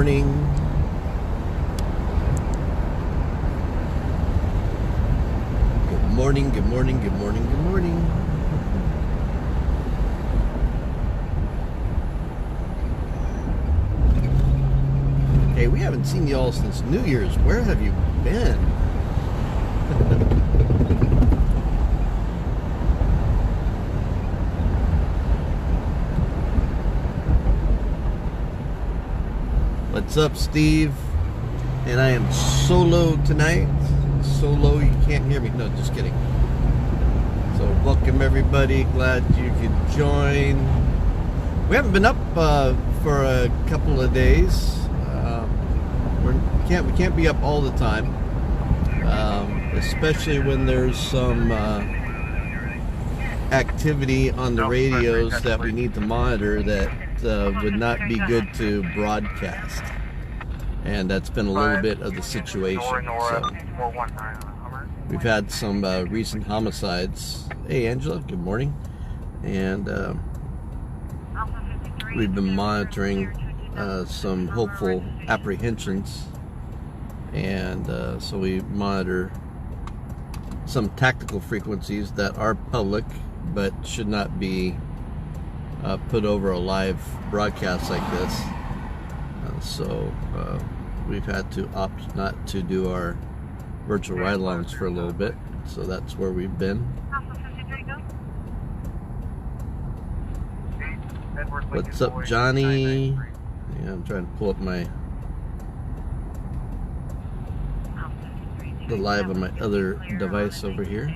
morning. Good morning, good morning, good morning, good morning. Hey, we haven't seen y'all since New Year's. Where have you been? What's up, Steve? And I am solo tonight. Solo, you can't hear me. No, just kidding. So welcome everybody. Glad you could join. We haven't been up for a couple of days. We can't be up all the time, especially when there's some activity on the radios that we need to monitor that would not be good to broadcast, and that's been a little bit of the situation. So we've had some recent homicides. Hey Angela, good morning. And we've been monitoring some hopeful apprehensions, and so we monitor some tactical frequencies that are public but should not be put over a live broadcast like this. So we've had to opt not to do our virtual ride-alongs for a little bit, so that's where we've been. What's up, Johnny? Yeah, I'm trying to pull up the live on my other device over here.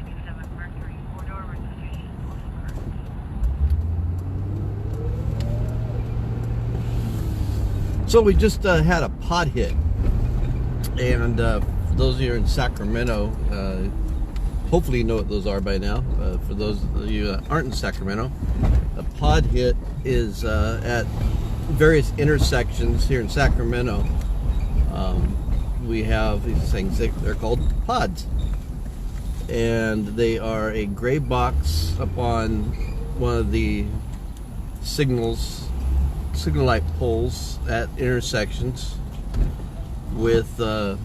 So we just had a pod hit, and for those of you in Sacramento, hopefully you know what those are by now. For those of you that aren't in Sacramento, a pod hit is at various intersections here in Sacramento. We have these things, they're called pods, and they are a gray box up on one of the signal light poles at intersections with the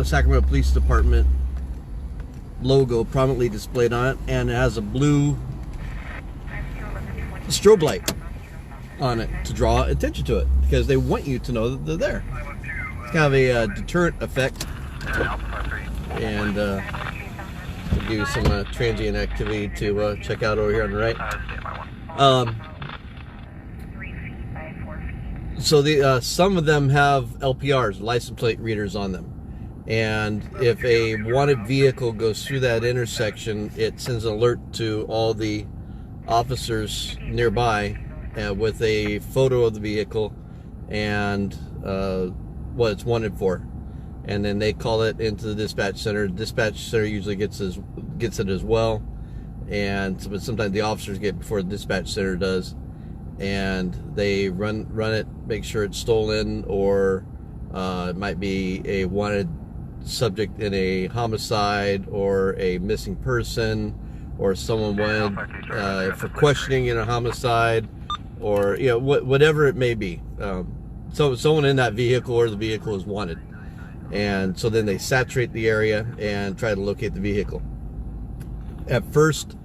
Sacramento Police Department logo prominently displayed on it, and it has a blue strobe light on it to draw attention to it, because they want you to know that they're there. It's kind of a deterrent effect, and we'll give you some transient activity to check out over here on the right. So some of them have LPRs, license plate readers, on them, and if a wanted vehicle goes through that intersection, it sends an alert to all the officers nearby with a photo of the vehicle and what it's wanted for, and then they call it into the dispatch center. The dispatch center usually gets it as well, but sometimes the officers get it before the dispatch center does, and they run it, make sure it's stolen, or it might be a wanted subject in a homicide or a missing person, or someone wanted for questioning in a homicide, or whatever it may be. So someone in that vehicle or the vehicle is wanted, and so then they saturate the area and try to locate the vehicle. At first,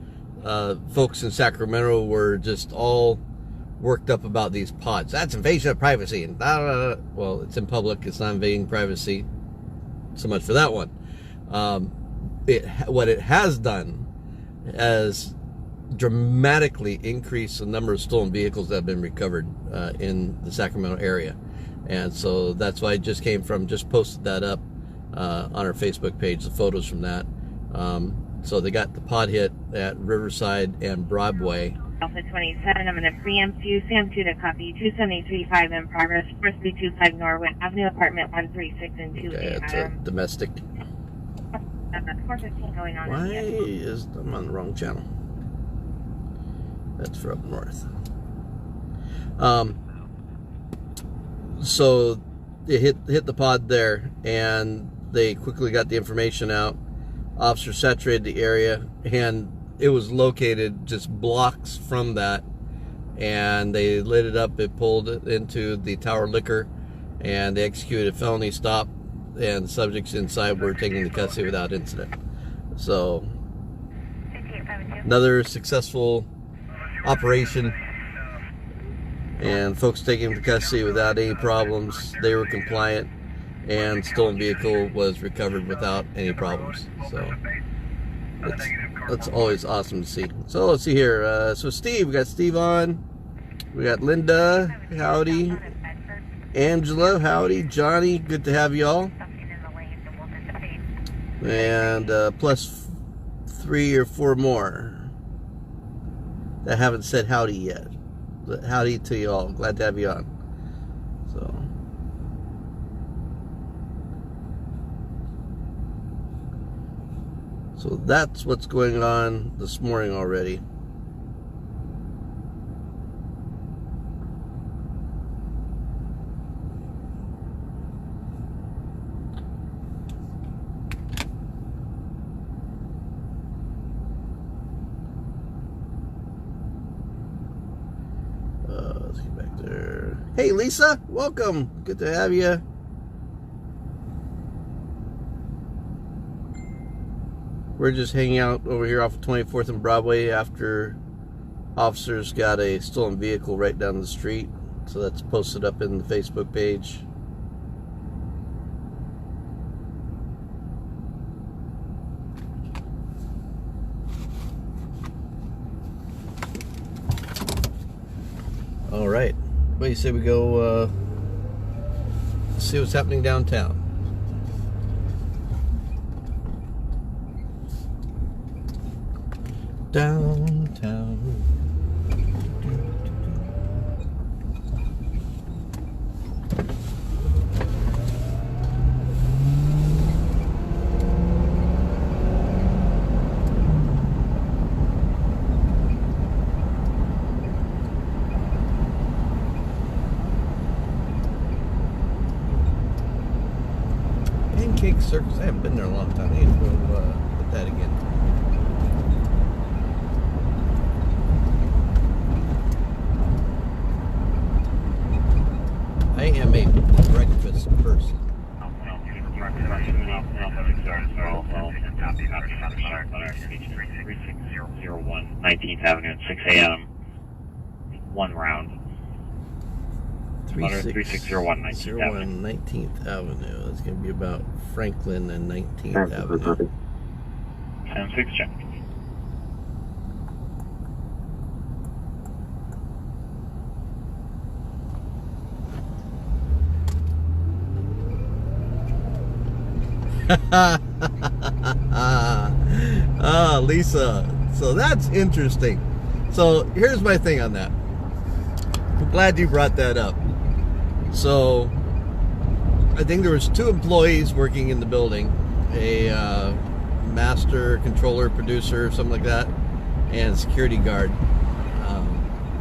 folks in Sacramento were just all worked up about these pods. That's invasion of privacy, and well, it's in public, it's not invading privacy. So much for that one. What it has done has dramatically increased the number of stolen vehicles that have been recovered in the Sacramento area, and so that's why I just posted that up on our Facebook page, the photos from that. So they got the pod hit at Riverside and Broadway. Alpha 27, I'm going to preempt you. Sam 2 to copy 273.5 in progress. 4325 Norwood Avenue, apartment 136 and 28. Okay, it's a domestic. 415 going on. Why is I'm on the wrong channel? That's for up north. So it hit the pod there, and they quickly got the information out. Officers saturated the area, and it was located just blocks from that, and they lit it up. It pulled it into the Tower Liquor, and they executed a felony stop, and the subjects inside were taken into custody without incident. So another successful operation, and folks taken into custody without any problems. They were compliant, and stolen vehicle was recovered without any problems. So that's always awesome to see. So let's see here. So Steve, we got Steve on. We got Linda, howdy. Angela, howdy. Johnny, good to have you all. And plus 3 or 4 more that haven't said howdy yet. But howdy to you all. Glad to have you on. So that's what's going on this morning already. Let's get back there. Hey Lisa, welcome. Good to have you. We're just hanging out over here off of 24th and Broadway after officers got a stolen vehicle right down the street. So that's posted up in the Facebook page. All right. What do you say we go see what's happening downtown? Downtown. Pancake Circus. I haven't been there in a long time. I need to go hit that again. I am a breakfast person. One 19th Avenue at 6 a.m. 1 round. 3601 19th Avenue. That's going to be about Franklin and 19th Avenue. 10-6 check. Ah, Lisa. So that's interesting. So here's my thing on that. I'm glad you brought that up. So I think there was 2 employees working in the building, a master controller, producer, something like that, and a security guard.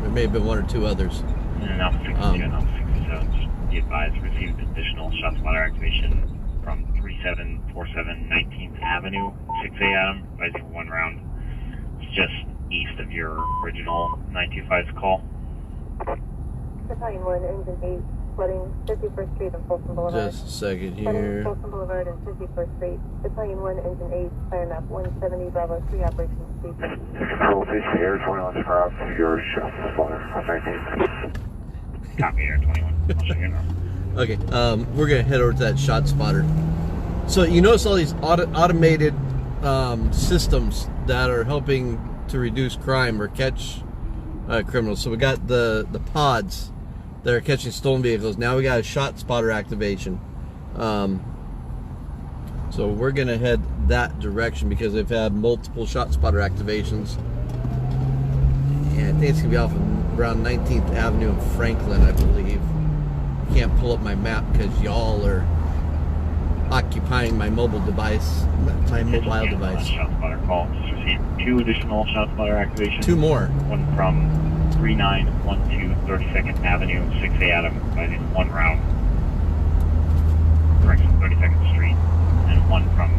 There may have been 1 or 2 others. Now 62, now 67. Be advised, received additional shot spotter activation from 3747 19th Avenue, 6 a.m. Advising 1 round. It's just east of your original 925's call. Battalion 1, Engine 8, flooding 51st Street and Folsom Boulevard. Just a second here. Folsom Boulevard and 51st Street. Battalion 1, Engine 8, fire map 170, Bravo 3, operations speed. Control station Air 21, square up to your shot spotter on 19th. Copy Air 21. I'll show you now. Okay, we're gonna head over to that shot spotter. So you notice all these automated systems that are helping to reduce crime or catch criminals. So we got the pods that are catching stolen vehicles. Now we got a shot spotter activation. So we're gonna head that direction because they've had multiple shot spotter activations. And I think it's gonna be off of around 19th Avenue and Franklin, I believe. Can't pull up my map because y'all are occupying my mobile device, my mobile device. Shot spotter call. Just received 2 additional shot spotter activations. 2 more. One from 3912 32nd Avenue, 6 a.m. Advising 1 round. Direction 32nd Street. And 1 from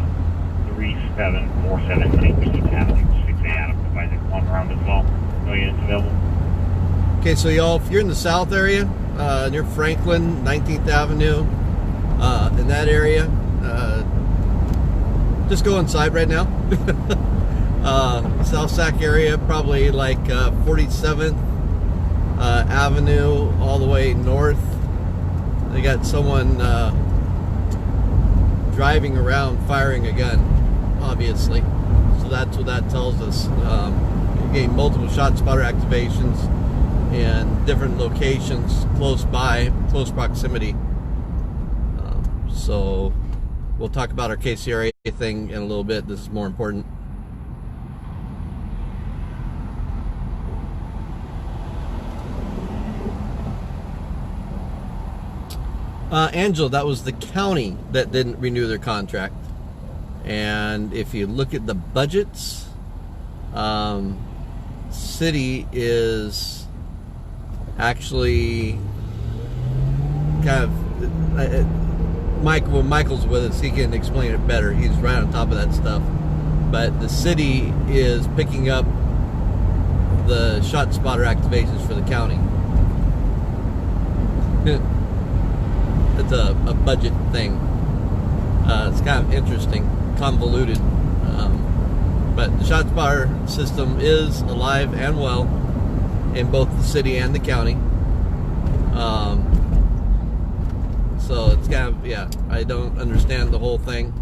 3747 19th Avenue, 6 a.m. Advising 1 round as well. No units available. Okay, so y'all, if you're in the South area, near Franklin, 19th Avenue, in that area, just go inside right now. South Sac area, probably like 47th Avenue, all the way north. They got someone driving around firing a gun, obviously. So that's what that tells us. You're getting multiple shot spotter activations in different locations close by, close proximity. So we'll talk about our KCRA thing in a little bit. This is more important. Angela, that was the county that didn't renew their contract. And if you look at the budgets, city is actually kind of Michael's with us, he can explain it better. He's right on top of that stuff. But the city is picking up the shot spotter activations for the county. It's a budget thing. It's kind of interesting, convoluted. But the shot spotter system is alive and well in both the city and the county. So it's kind of, yeah, I don't understand the whole thing.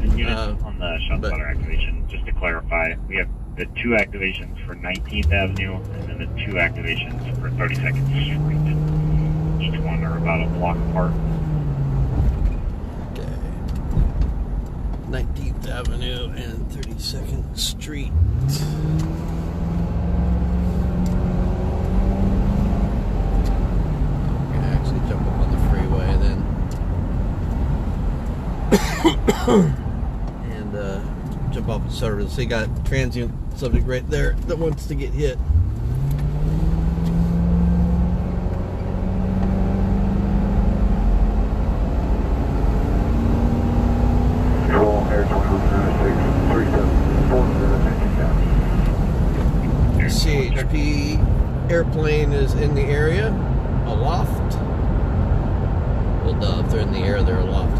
And units on the shot spotter activation, just to clarify, we have the 2 activations for 19th Avenue and then the 2 activations for 32nd Street. Each one are about a block apart. Okay. 19th Avenue and 32nd Street. Jump up on the freeway then and jump off the service. So you got a transient subject right there that wants to get hit. Control, Air 2106, 3747, CHP airplane is in the area, aloft. Well, duh, if they're in the air, they're aloft.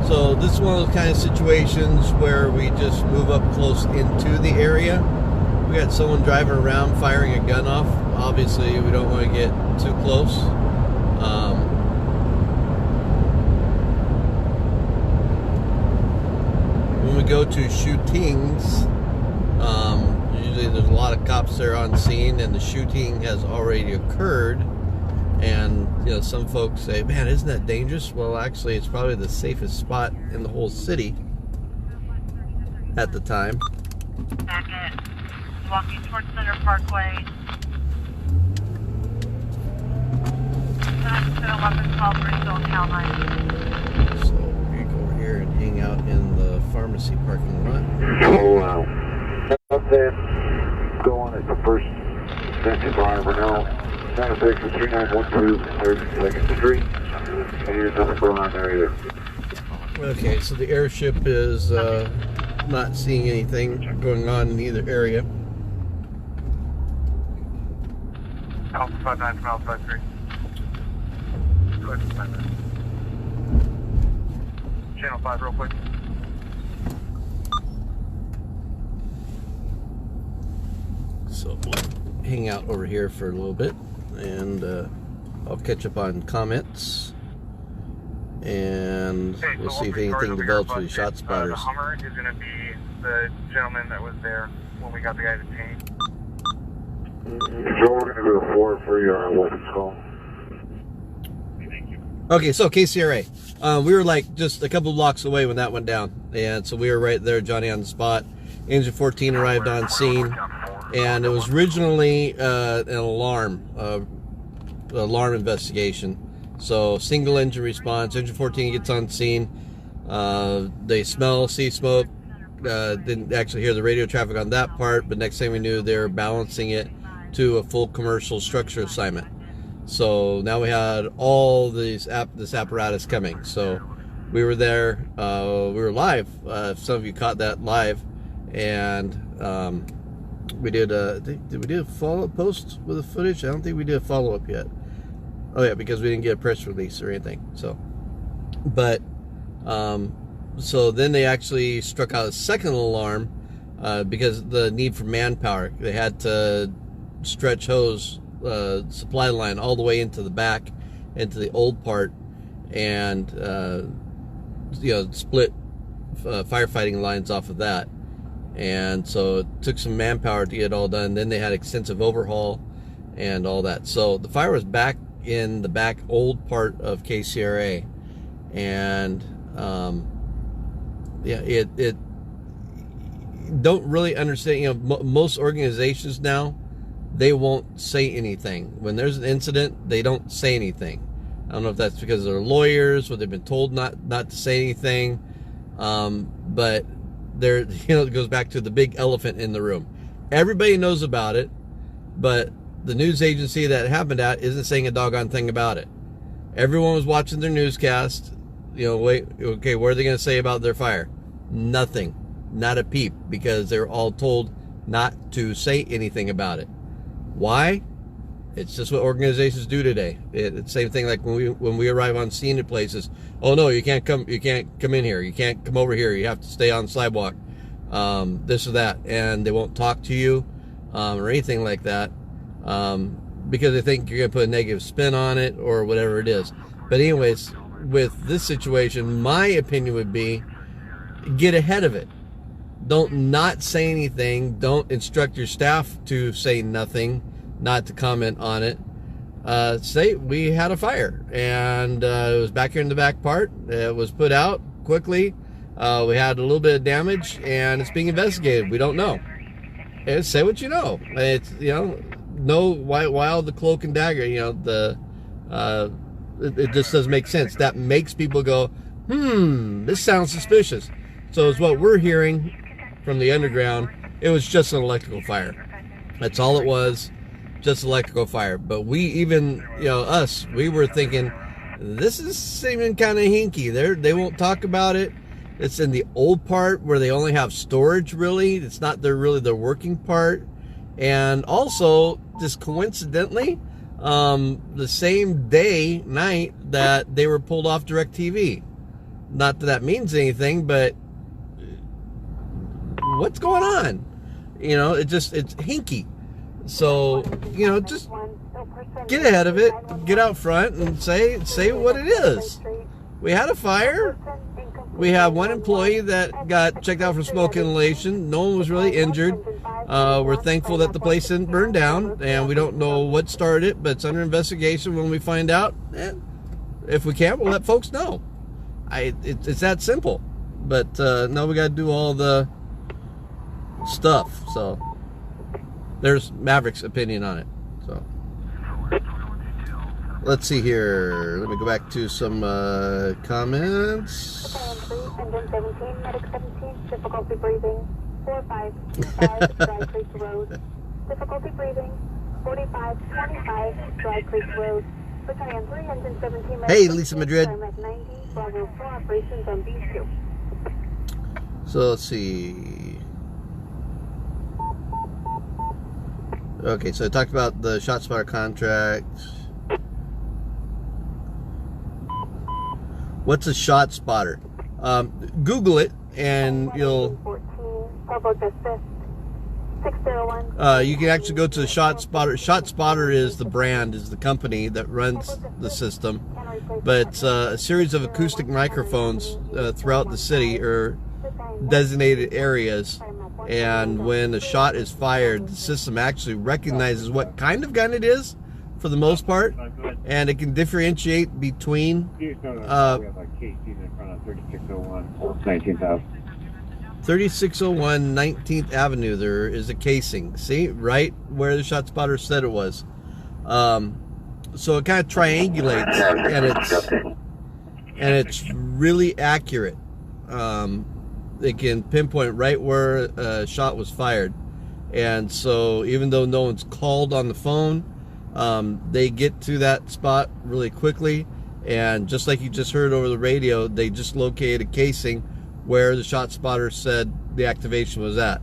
So this is one of those kind of situations where we just move up close into the area. We got someone driving around firing a gun off. Obviously, we don't want to get too close. When we go to shootings, usually there's a lot of cops there on scene, and the shooting has already occurred. And you know, some folks say, "Man, isn't that dangerous?" Well, actually, it's probably the safest spot in the whole city at the time. Packet, walking towards Center Parkway. Weapons call Bristol, Cal 9. So we go over here and hang out in the pharmacy parking lot. So, then go on at the first extension driver now. 96 to 3912, 32nd Street. And here's nothing on area. Okay, so the airship is not seeing anything going on in either area. Alpha 59 from Alpha 53. Go ahead and send that. Channel 5 real quick. So we'll hang out over here for a little bit, and I'll catch up on comments, and we'll see if anything develops with the shot spotters. The Hummer is going to be the gentleman that was there when we got the guy detained. Control, we're going to go to 4 for your weapons call. Okay, so KCRA. We were like just a couple blocks away when that went down, and so we were right there, Johnny on the spot. Engine 14 arrived on scene, and it was originally an alarm investigation. So single engine response. Engine 14 gets on scene. They see smoke. Didn't actually hear the radio traffic on that part, but next thing we knew, they were balancing it to a full commercial structure assignment. So now we had all this apparatus coming. So we were there, we were live. Some of you caught that live, and we did did we do a follow-up post with the footage? I don't think we did a follow-up yet. Oh yeah, because we didn't get a press release or anything. So, but so then they actually struck out a second alarm because the need for manpower. They had to stretch hose supply line all the way into the back, into the old part, and split firefighting lines off of that. And so it took some manpower to get it all done. Then they had extensive overhaul and all that. So the fire was back in the back old part of KCRA, and it don't really understand. Most organizations now, they won't say anything when there's an incident. They don't say anything. I don't know if that's because they're lawyers or they've been told not to say anything, but there, it goes back to the big elephant in the room. Everybody knows about it, but the news agency that it happened at isn't saying a doggone thing about it. Everyone was watching their newscast. Wait, okay, what are they going to say about their fire? Nothing, not a peep, because they're all told not to say anything about it. Why? It's just what organizations do today. It's the same thing like when we arrive on scene at places. Oh no, you can't come in here. You can't come over here. You have to stay on the sidewalk. This or that, and they won't talk to you or anything like that because they think you're gonna put a negative spin on it or whatever it is. But anyways, with this situation, my opinion would be get ahead of it. Don't not say anything. Don't instruct your staff to say nothing, not to comment on it. Say we had a fire and it was back here in the back part. It was put out quickly. We had a little bit of damage and it's being investigated. We don't know. And say what you know. It's know why the cloak and dagger. It just doesn't make sense. That makes people go, this sounds suspicious. So it's what we're hearing from the underground. It was just an electrical fire. That's all it was, just electrical fire. But we even, we were thinking, this is seeming kind of hinky. They won't talk about it. It's in the old part where they only have storage, really. It's not really their working part. And also, just coincidentally, the same night that they were pulled off DirecTV. Not that that means anything, but what's going on? It's hinky. So, just get ahead of it, get out front and say what it is. We had a fire. We have one employee that got checked out for smoke inhalation. No one was really injured. We're thankful that the place didn't burn down, and we don't know what started it, but it's under investigation. When we find out, if we can, we'll let folks know. It's that simple. But no, we got to do all the stuff. So there's Maverick's opinion on it. So let's see here. Let me go back to some comments. Engine 17, medic 17, difficulty breathing. 4525 Dry Creek Road. Difficulty breathing. 4525 Dry Creek Road. Battalion 3, Engine 17. Hey, Lisa Madrid. I'm at 90. Bravo 4 operations on B2. So let's see. Okay, so I talked about the ShotSpotter contract. What's a ShotSpotter? Google it and you'll. You can actually go to the ShotSpotter. ShotSpotter is the brand, is the company that runs the system, but it's a series of acoustic microphones throughout the city or designated areas. And when a shot is fired, the system actually recognizes what kind of gun it is, for the most part, and it can differentiate between 3601 19th Avenue. There is a casing. See, right where the ShotSpotter said it was. So it kind of triangulates, and it's really accurate. It can pinpoint right where a shot was fired. And so even though no one's called on the phone, they get to that spot really quickly. And just like you just heard over the radio, they just located a casing where the shot spotter said the activation was at.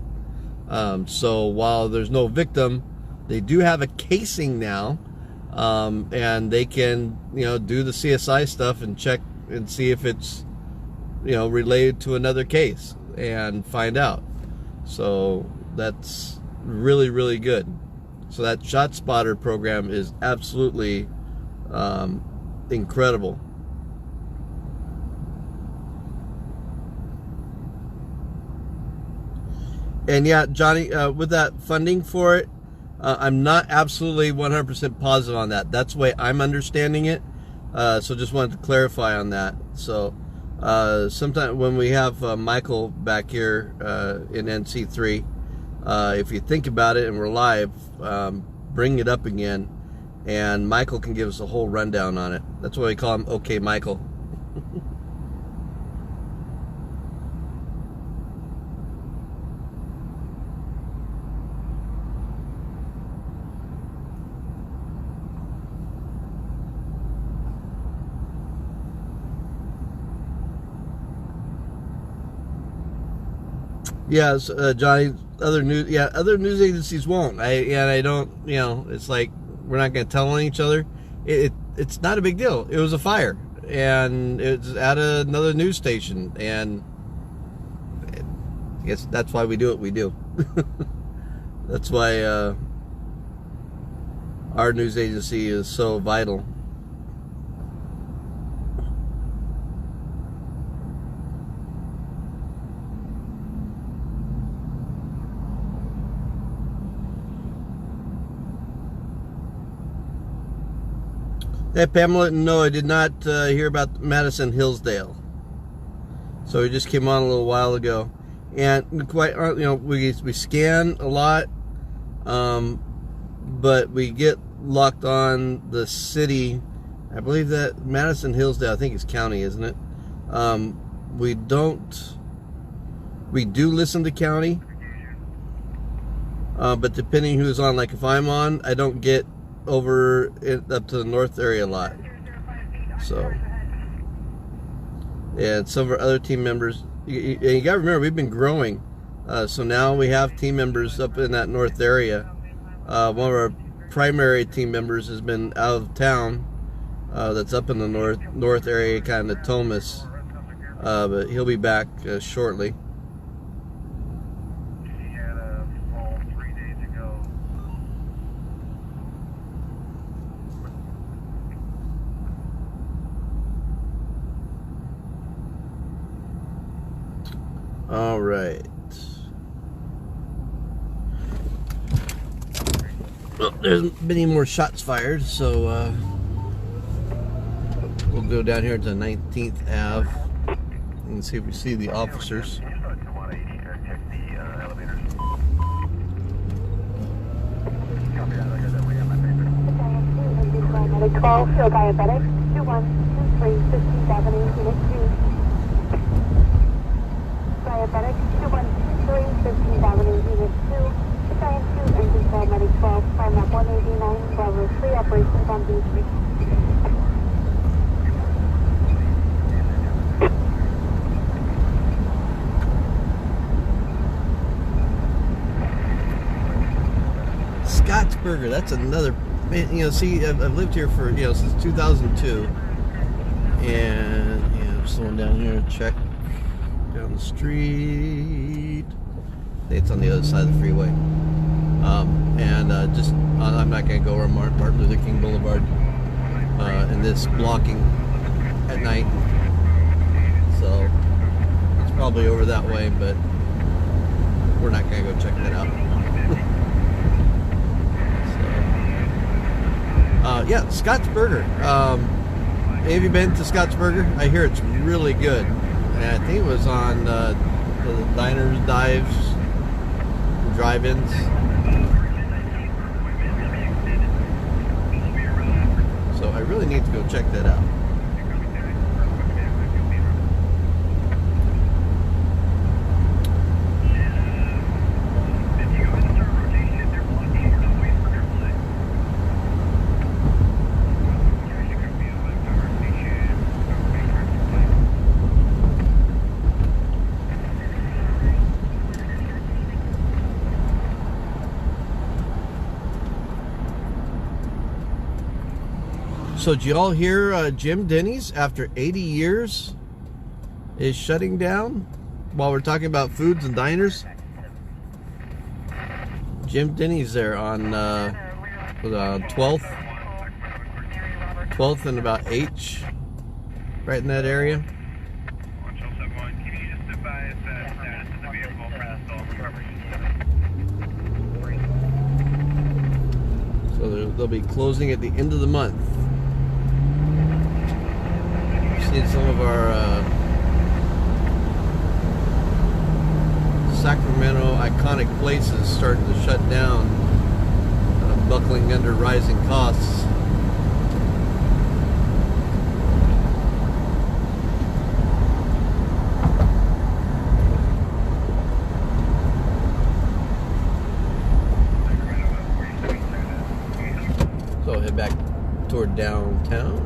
So while there's no victim, they do have a casing now, and they can, do the CSI stuff and check and see if it's, related to another case and find out. So that's really, really good. So that shot spotter program is absolutely incredible. And yeah, Johnny, with that funding for it, I'm not absolutely 100% positive on that. That's the way I'm understanding it. So just wanted to clarify on that. So sometime when we have Michael back here in NC3, if you think about it and we're live, bring it up again, and Michael can give us a whole rundown on it. That's why we call him OK Michael. Yes, Johnny. Other news agencies won't. I don't. It's like we're not going to tell on each other. It's not a big deal. It was a fire, and it's at another news station, and I guess that's why we do what we do. That's why our news agency is so vital. Hey, Pamela, no, I did not hear about Madison Hillsdale. So we just came on a little while ago, and quite, we scan a lot, but we get locked on the city. I believe that Madison Hillsdale, I think it's county, isn't it? We do listen to county, but depending who's on, like if I'm on, I don't get over up to the north area a lot. So, and some of our other team members, you gotta remember, we've been growing, so now we have team members up in that north area. One of our primary team members has been out of town, that's up in the north area, kind of Thomas, but he'll be back shortly. All right. Well, there's many more shots fired, so we'll go down here to 19th Ave and see if we see the officers. Diabetic 12, field diabetic, 2123, 15th Avenue, Unit 2. Diabetic 2123, 15th Avenue, Unit 2. Giant 2, engine paramedic 12, climb up 189, Bravo 3, operations on B3. Scottsburger, that's another, see, I've lived here for, since 2002, and, I'm slowing down here to check down the street. I think it's on the other side of the freeway, and I'm not going to go over Martin Luther King Boulevard, and this blocking at night, so it's probably over that way, but we're not going to go check that out. Yeah, Scottsburger. Have you been to Scottsburger? I hear it's really good. And I think it was on the diners, dives, drive-ins. So I really need to go check that out. So did you all hear Jim Denny's, after 80 years, is shutting down? While we're talking about foods and diners, Jim Denny's there on 12th and about H, right in that area. So they'll be closing at the end of the month. Seen some of our Sacramento iconic places starting to shut down, buckling under rising costs. So head back toward downtown.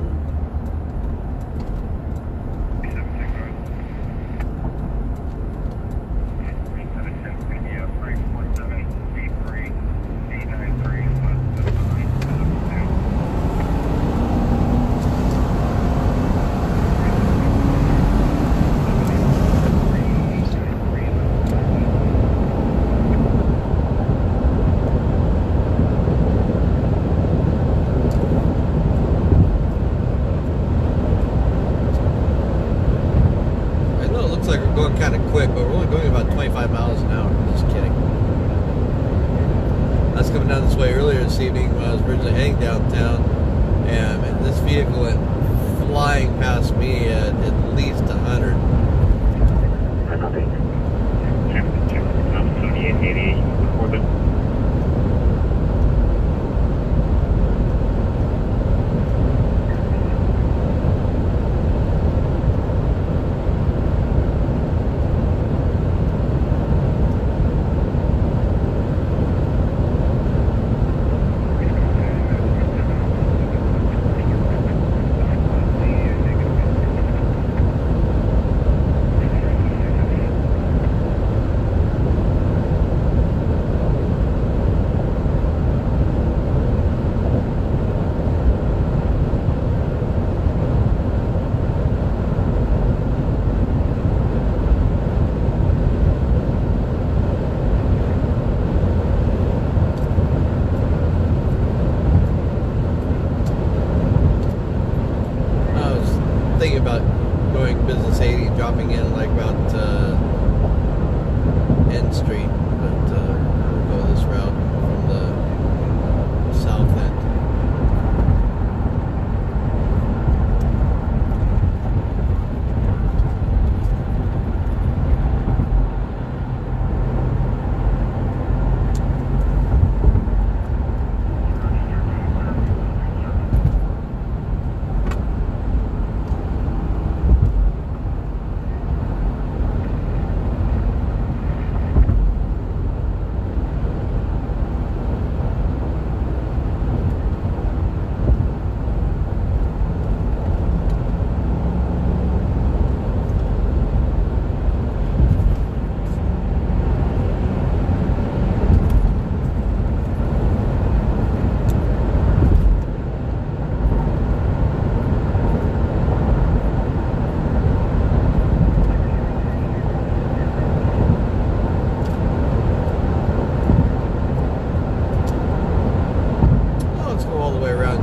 Kind of quick, but we're only going about 25 miles an hour. Just kidding. I was coming down this way earlier this evening when I was originally heading downtown, and this vehicle went flying past me at least 100. Thinking about going business 80, dropping in like about N Street, but we'll go this route from the south end.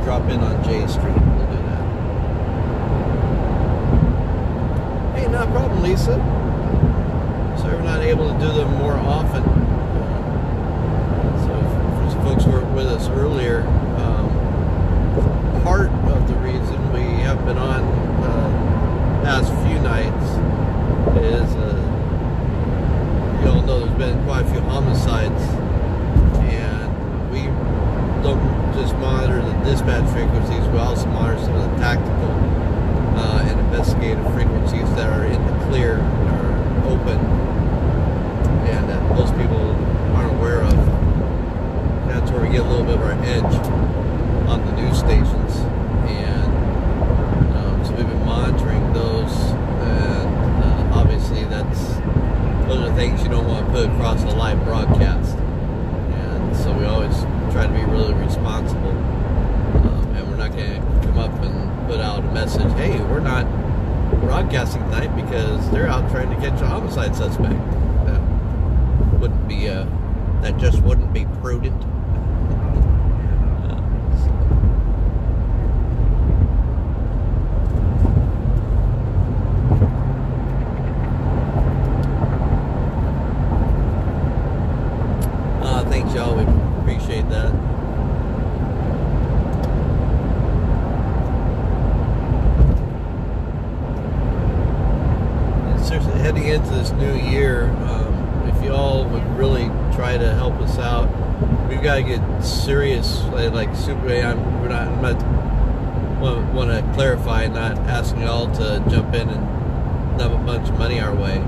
Drop in on J Street. We'll do that. Hey, not a problem, Lisa. Sorry we're not able to do them more often. So for some folks who were with us earlier, part of the reason we haven't been on past few nights is you all know there's been quite a few homicides, and we don't just monitor the dispatch frequencies, we also monitor some of the tactical and investigative frequencies that are in the clear, are open, and that most people aren't aware of. That's where we get a little bit of our edge on the news stations, and so we've been monitoring those, and obviously those are things you don't want to put across a live broadcast, and so we always try to be really responsible, and we're not going to come up and broadcasting tonight because they're out trying to catch a homicide suspect. That just wouldn't be prudent. Thanks, y'all. We appreciate that. And seriously, heading into this new year, if y'all would really try to help us out, we've got to get serious. Like super, I'm not want to clarify, not asking y'all to jump in and dump a bunch of money our way,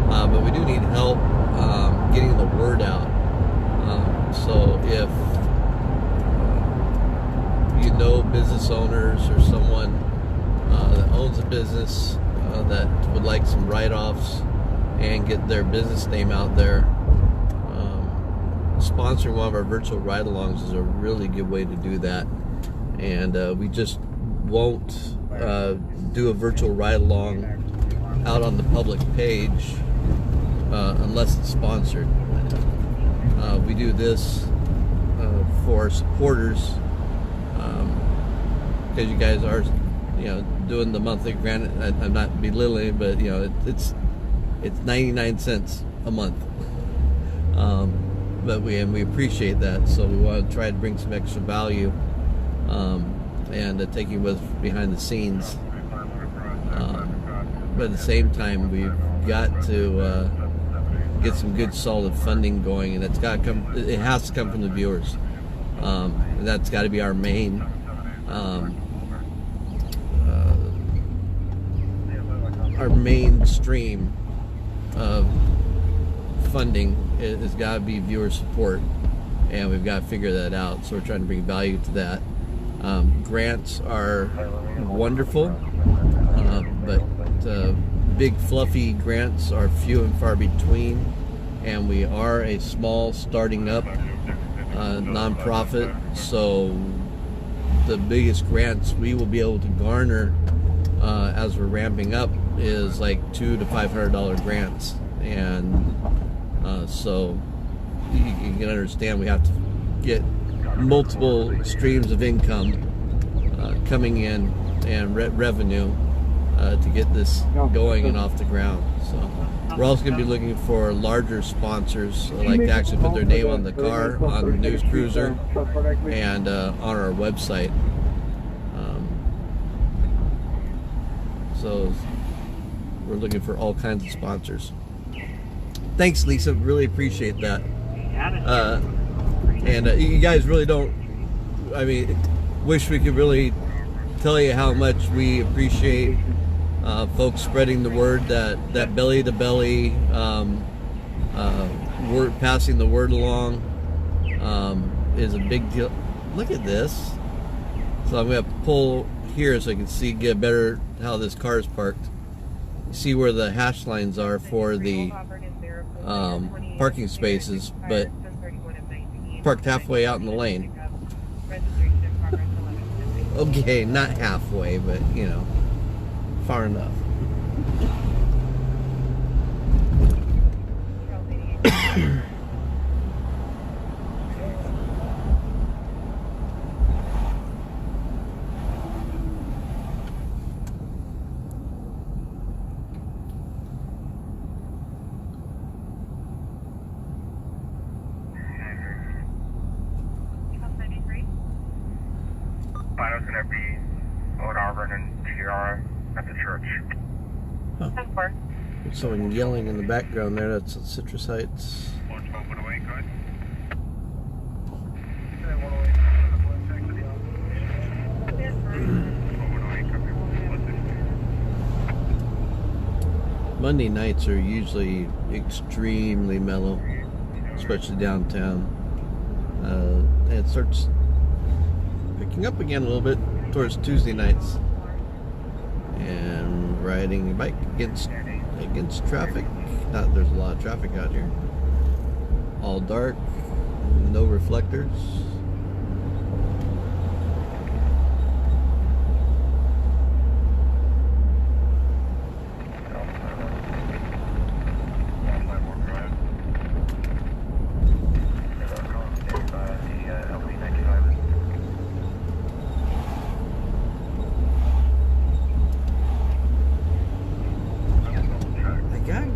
but we do need help getting the word out. So if you know business owners or someone that owns a business that would like some write-offs and get their business name out there, sponsoring one of our virtual ride-alongs is a really good way to do that. And we just won't do a virtual ride-along out on the public page unless it's sponsored. We do this for our supporters because you guys are, doing the monthly grant. I'm not belittling, but it's 99 cents a month. But we appreciate that, so we want to try to bring some extra value and take you with behind the scenes. But at the same time, we've got to get some good solid funding going, and it's got to come. It has to come from the viewers. And that's got to be our main stream of funding. It's got to be viewer support, and we've got to figure that out. So we're trying to bring value to that. Grants are wonderful, but big fluffy grants are few and far between, and we are a small starting up nonprofit, so the biggest grants we will be able to garner as we're ramping up is like $200 to $500 grants, and so you can understand we have to get multiple streams of income coming in and revenue to get this going and off the ground. So we're also going to be looking for larger sponsors, like to actually put their name on the car, on the news cruiser, and on our website. So we're looking for all kinds of sponsors. Thanks, Lisa. Really appreciate that. And you guys really don't, wish we could really tell you how much we appreciate folks spreading the word that belly to belly, word, passing the word along is a big deal. Look at this. So I'm going to pull here so I can get better how this car is parked. You see where the hash lines are for the parking spaces, but parked halfway out in the lane. Okay, not halfway, but far enough. Final's going to be Old Auburn and TR at the church. Huh. There's someone yelling in the background there. That's at Citrus Heights. Monday nights are usually extremely mellow, especially downtown. And it starts picking up again a little bit towards Tuesday nights. And riding a bike against traffic. There's a lot of traffic out here. All dark, no reflectors.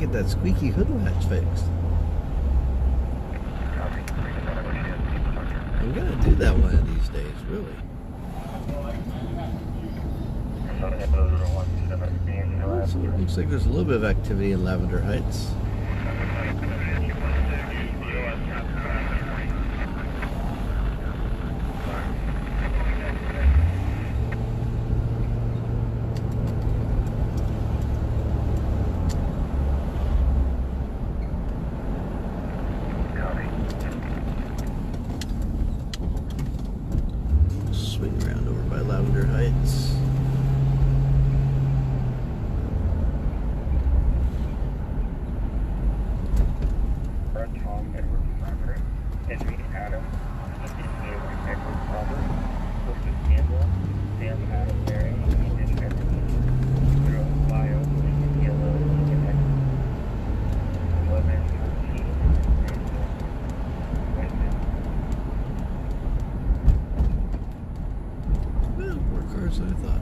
get that squeaky hood latch fixed. I'm gonna do that one of these days, really. So it looks like there's a little bit of activity in Lavender Heights. Swing around over by Lavender Heights. More cars than I thought.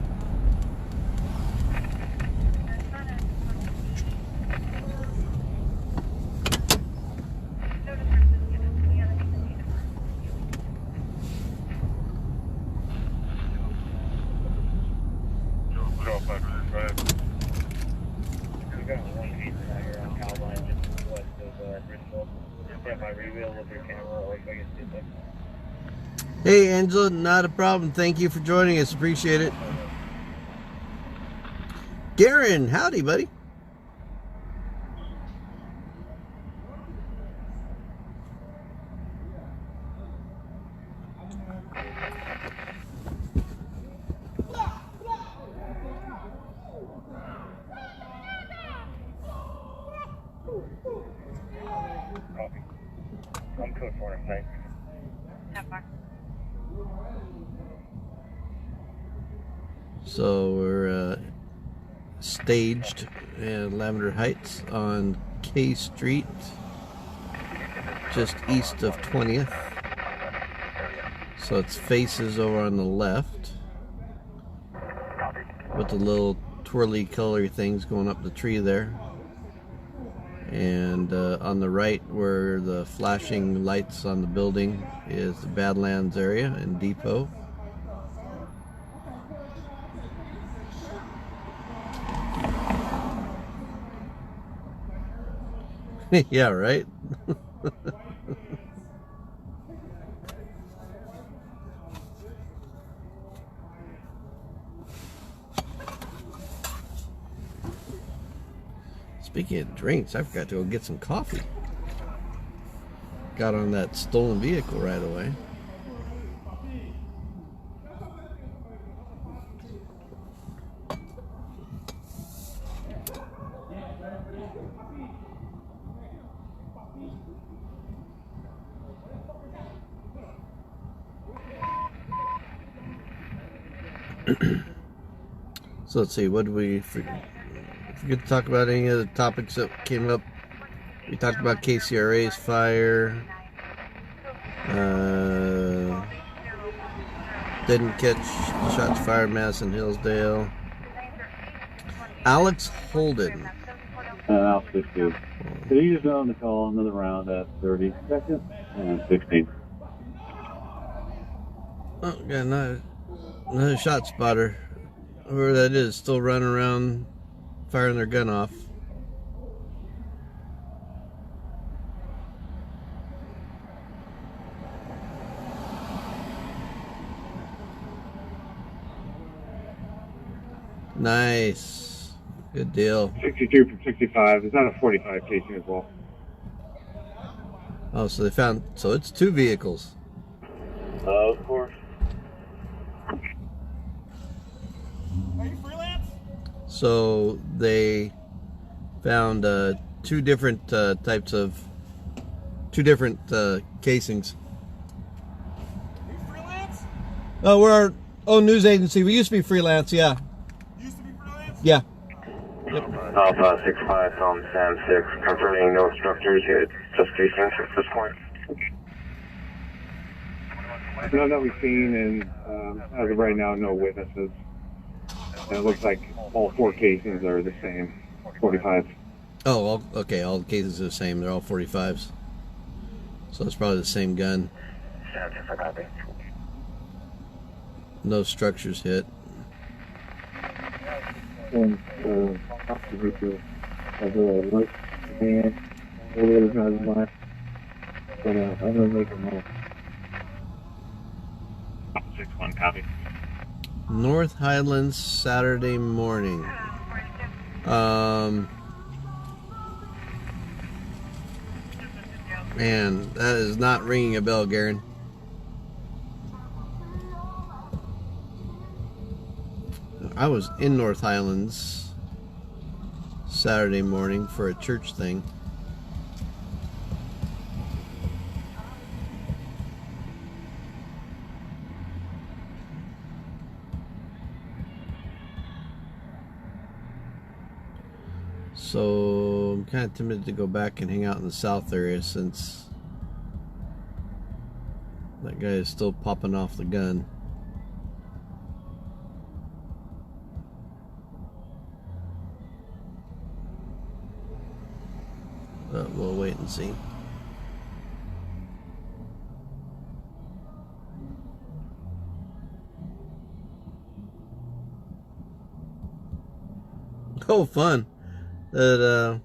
Hey Angela, not a problem. Thank you for joining us. Appreciate it. Garen, howdy, buddy. I'm code 4, thanks. So we're staged in Lavender Heights on K Street, just east of 20th. So it's faces over on the left with the little twirly colory things going up the tree there. And on the right, where the flashing lights on the building, is the Badlands area and Depot. Yeah, right? Speaking of drinks, I forgot to go get some coffee. Got on that stolen vehicle right away. So let's see, what did we forget to talk about? Any of the topics that came up? We talked about KCRA's fire. Didn't catch shots fired Madison Hillsdale. Alex Holden. I'll switch to. Could you just on the call another round at 30 seconds and 16? Oh, got another shot spotter. Whoever that is, still running around firing their gun off. Nice. Good deal. 62 from 65. Is that a 45 casing as well? Oh, so they found, so it's two vehicles. Of course. So they found two different types of, casings. Are you freelance? Oh, we're our own news agency. We used to be freelance, yeah. Used to be freelance? Yeah. Alpha 65 from Sam 6, confirming no structures yet, just casings at this point. None that we've seen, and as of right now, no witnesses. And it looks like all four casings are the same, 45. Oh, okay. All the cases are the same. They're all 45s. So it's probably the same gun. No structures hit. And of the light van, the other driving by. But I'm gonna make them all. 6-1, copy. North Highlands, Saturday morning. Man, that is not ringing a bell, Garen. I was in North Highlands Saturday morning for a church thing. So I'm kind of tempted to go back and hang out in the south area since that guy is still popping off the gun. But we'll wait and see. Oh, fun. That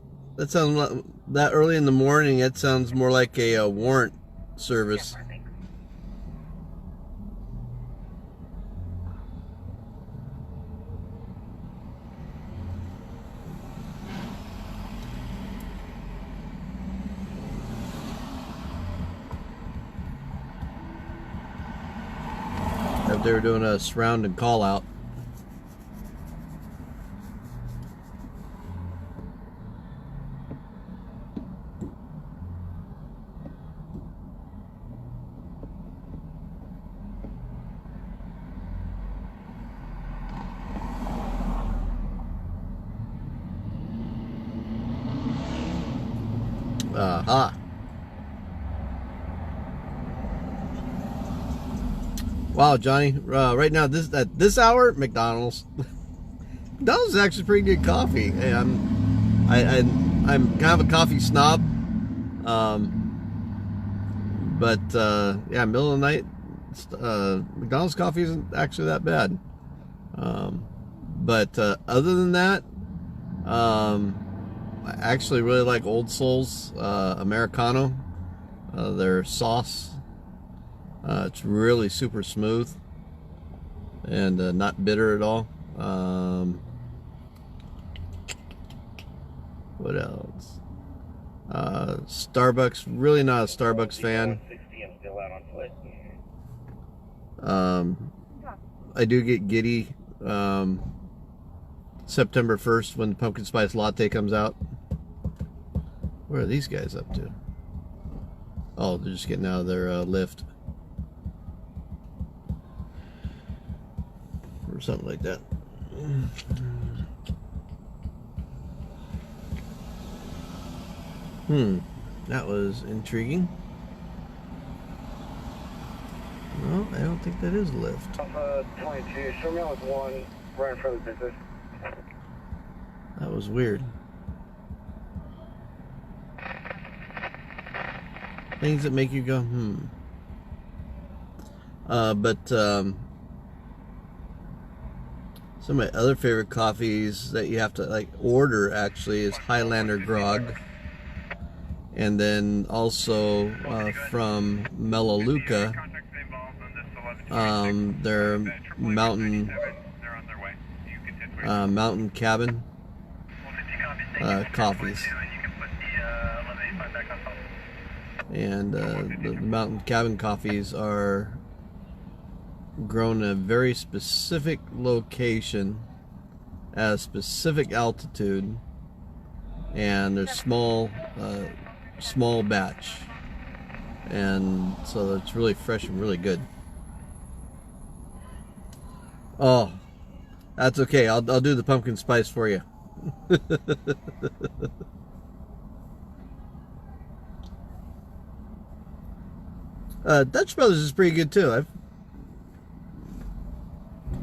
sounds like, that early in the morning, that sounds more like a warrant service. If they were doing a surround and call out. Aha. Wow, Johnny. Right now, at this hour, McDonald's. McDonald's is actually pretty good coffee. Hey, I'm kind of a coffee snob. But yeah, middle of the night, McDonald's coffee isn't actually that bad. But other than that, I actually really like Old Soul's Americano. Their sauce, it's really super smooth and not bitter at all. What else? Starbucks, really not a Starbucks fan. I do get giddy September 1st when the pumpkin spice latte comes out. What are these guys up to? Oh, they're just getting out of their lift. Or something like that. That was intriguing. No, I don't think that is a lift. Alpha 22, show me with one right in front of the business. That was weird. Things that make you go, but some of my other favorite coffees that you have to like order actually is Highlander Grog. And then also from Melaleuca, their mountain cabin coffees. And the mountain cabin coffees are grown in a very specific location at a specific altitude, and they're small batch, and so it's really fresh and really good. Oh, that's okay. I'll do the pumpkin spice for you. Dutch Brothers is pretty good too. I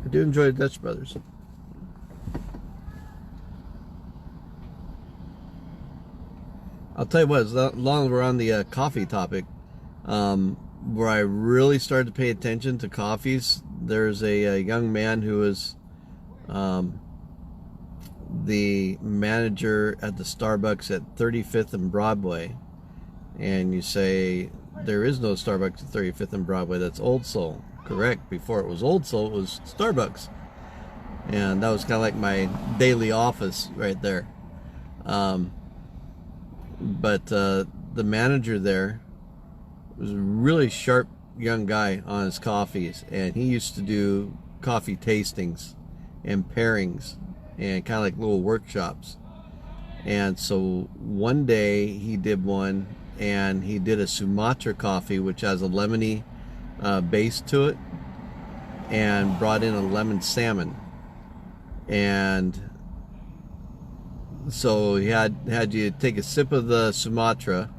do enjoy Dutch Brothers. I'll tell you what, as long as we're on the coffee topic, where I really started to pay attention to coffees, there's a young man who is the manager at the Starbucks at 35th and Broadway. And you say, there is no Starbucks at 35th and Broadway, that's Old Soul. Correct, before it was Old Soul, it was Starbucks. And that was kind of like my daily office right there. But the manager there was a really sharp young guy on his coffees, and he used to do coffee tastings and pairings and kind of like little workshops. And so one day he did one, and he did a Sumatra coffee, which has a lemony base to it, and brought in a lemon salmon. And so he had you take a sip of the Sumatra,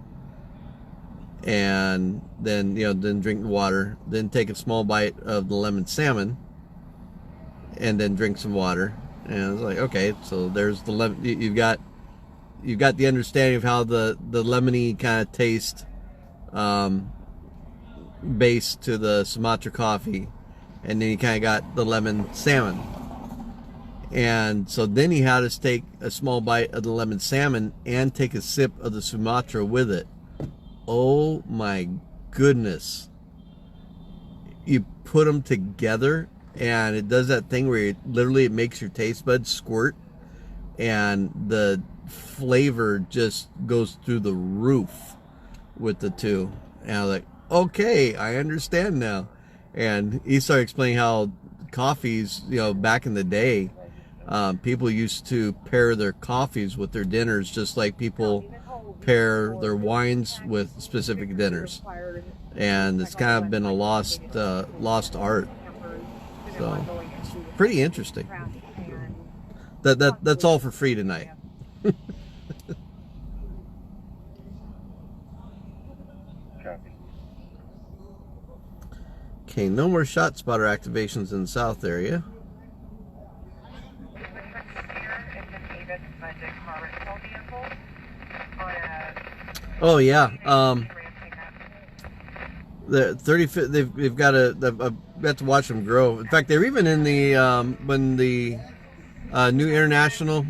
and then then drink the water, then take a small bite of the lemon salmon, and then drink some water. And I was like, okay, so there's the lemon. You've got the understanding of how the lemony kind of taste base to the Sumatra coffee, and then you kind of got the lemon salmon. And so then he had us take a small bite of the lemon salmon and take a sip of the Sumatra with it. Oh my goodness. You put them together, and it does that thing where it makes your taste buds squirt, and the flavor just goes through the roof with the two. And I was like, okay, I understand now. And he started explaining how coffees, back in the day, people used to pair their coffees with their dinners, just like people pair their wines with specific dinners. And it's kind of been a lost art. So it's pretty interesting. That's all for free tonight. Okay, no more shot spotter activations in the south area. Oh yeah, the 35th. They've got I've got to watch them grow. In fact, they're even in the when the new international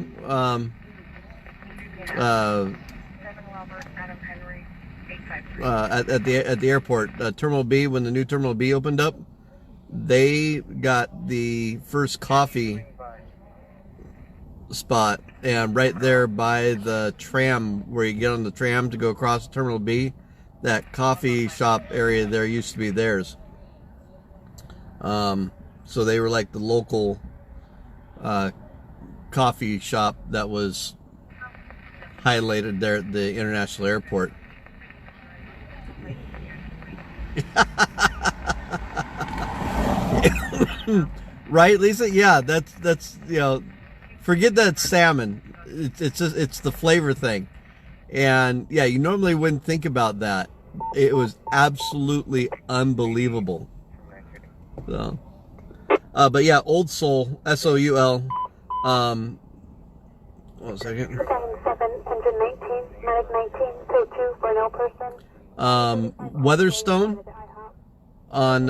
at the airport, Terminal B, when the new Terminal B opened up, they got the first coffee spot, and right there by the tram, where you get on the tram to go across Terminal B, that coffee shop area there used to be theirs. So they were like the local coffee shop that was highlighted there at the international airport. Right, Lisa? Yeah, that's forget that salmon. It's the flavor thing. And yeah, you normally wouldn't think about that. It was absolutely unbelievable. So, but yeah, Old Soul, SOUL. 1 second. 719, medic 19, code 2 for no person. Weatherstone on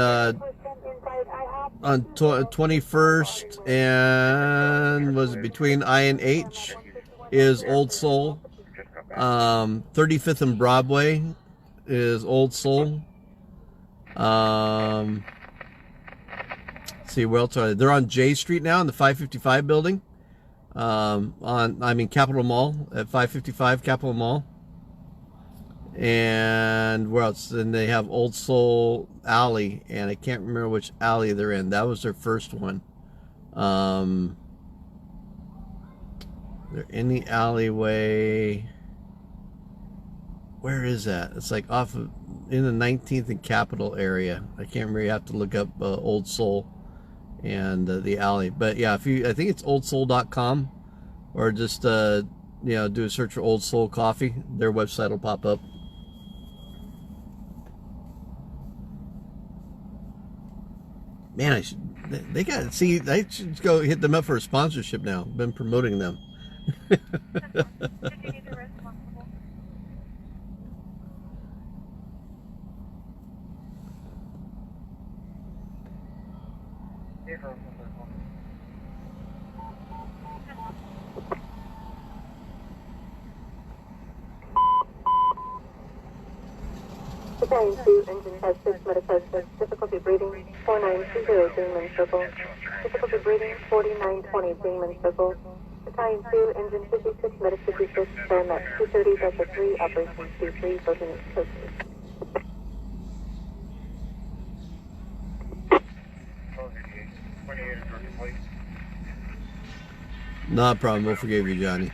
21st and was it between I and H is Old Soul. 35th and Broadway is Old Soul. Let's see, where else are they? They're on J Street now in the 555 building. Capitol Mall at 555 Capitol Mall. And where else? Then they have Old Soul Alley, and I can't remember which alley they're in. That was their first one. They're in the alleyway. Where is that? It's like off of in the 19th and Capitol area. I can't remember. You have to look up Old Soul and the alley. But yeah, I think it's oldsoul.com, or just do a search for Old Soul Coffee. Their website will pop up. Man, I should go hit them up for a sponsorship now. Been promoting them. Battalion 2, engine type 6, medic assistance, difficulty breathing, 4920, Dingman Circle. Difficulty breathing, 4920, Dingman Circle. Battalion 2, engine 56, medic 56, stand at 230, Delta 3, Operation C3, both units posted. Not a problem. We'll forgive you, Johnny.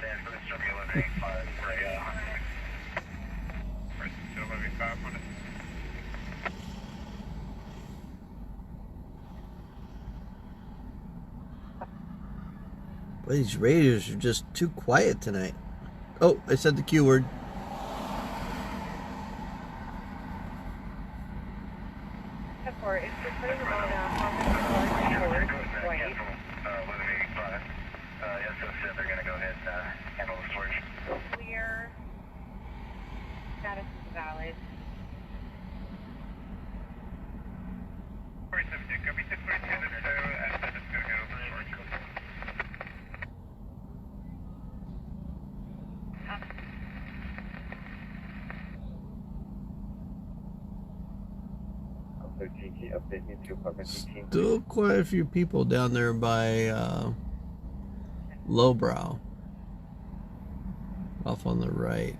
Boy, these radios are just too quiet tonight. Oh, I said the Q word. It's reporting on they're going to go ahead and handle the storage. clear. Status is valid. Still quite a few people down there by Lowbrow, off on the right.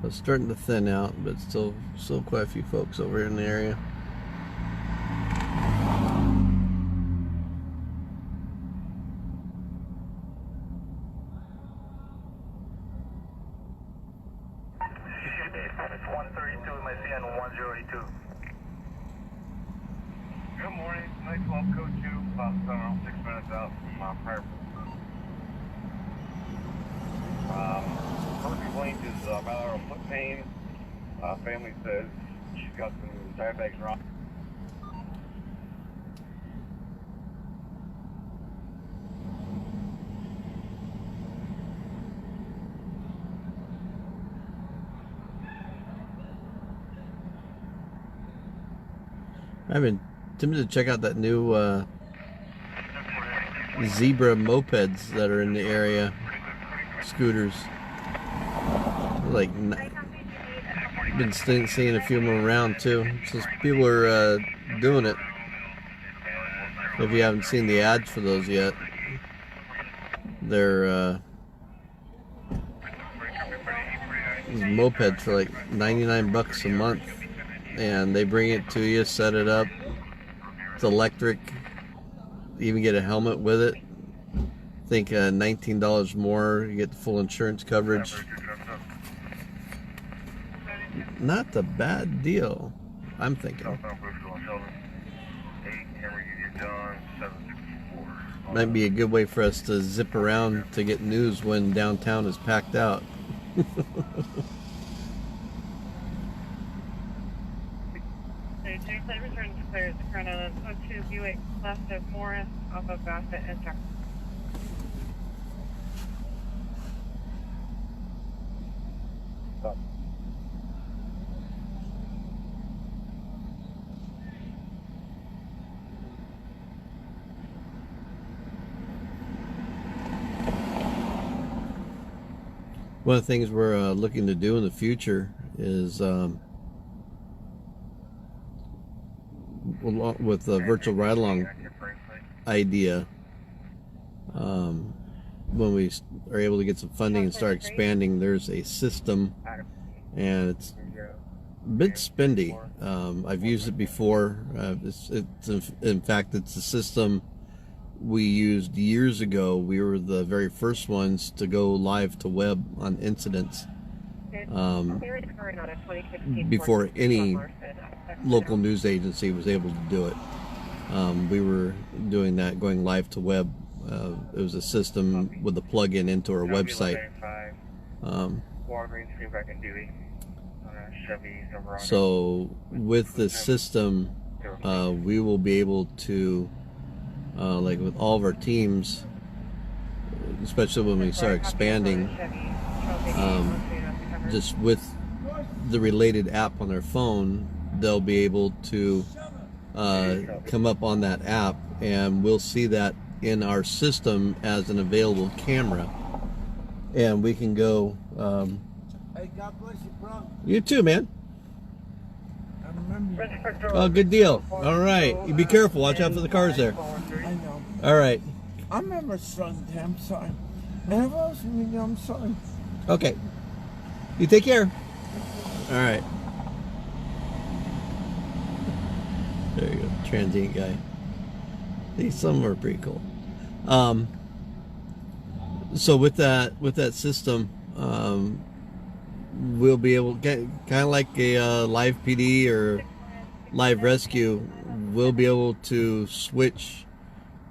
It's starting to thin out, but still quite a few folks over here in the area. It's 132 in my CN 1082. Good morning, night 12 code 2, about 6 minutes out from prior. Her complaint is about her foot pain. Family says she's got some tire bags wrong. I've been tempted to check out that new zebra mopeds that are in the area. Scooters. Like, been seeing a few of them around too. Since people are doing it. If you haven't seen the ads for those yet, they're these mopeds for like 99 bucks a month. And they bring it to you, set it up. It's electric. You even get a helmet with it. I think $19 more. You get the full insurance coverage. Not a bad deal, I'm thinking. Might be a good way for us to zip around to get news when downtown is packed out. Return declares the current on 02 Buick left of Morris off of Bassett and Tucker. One of the things we're looking to do in the future is with the virtual ride-along idea, when we are able to get some funding and start expanding, there's a system, and it's a bit spendy. I've used it before. In fact, it's a system we used years ago. We were the very first ones to go live to web on incidents before any local news agency was able to do it. We were doing that, going live to web. It was a system with a plug-in into our website. So with this system, we will be able to, like with all of our teams, especially when we start expanding, just with the related app on their phone, they'll be able to come up on that app, and we'll see that in our system as an available camera, and we can go. Hey, God bless you, bro. You too, man. Oh, good deal. All right. You be careful. Watch out for the cars there. I know. All right. I remember son, I'm sorry. And if I was me, I'm sorry. Okay. You take care. All right. There you go. Transient guy. Some are pretty cool. So with that system, we'll be able to get kind of like a live PD or live rescue. We'll be able to switch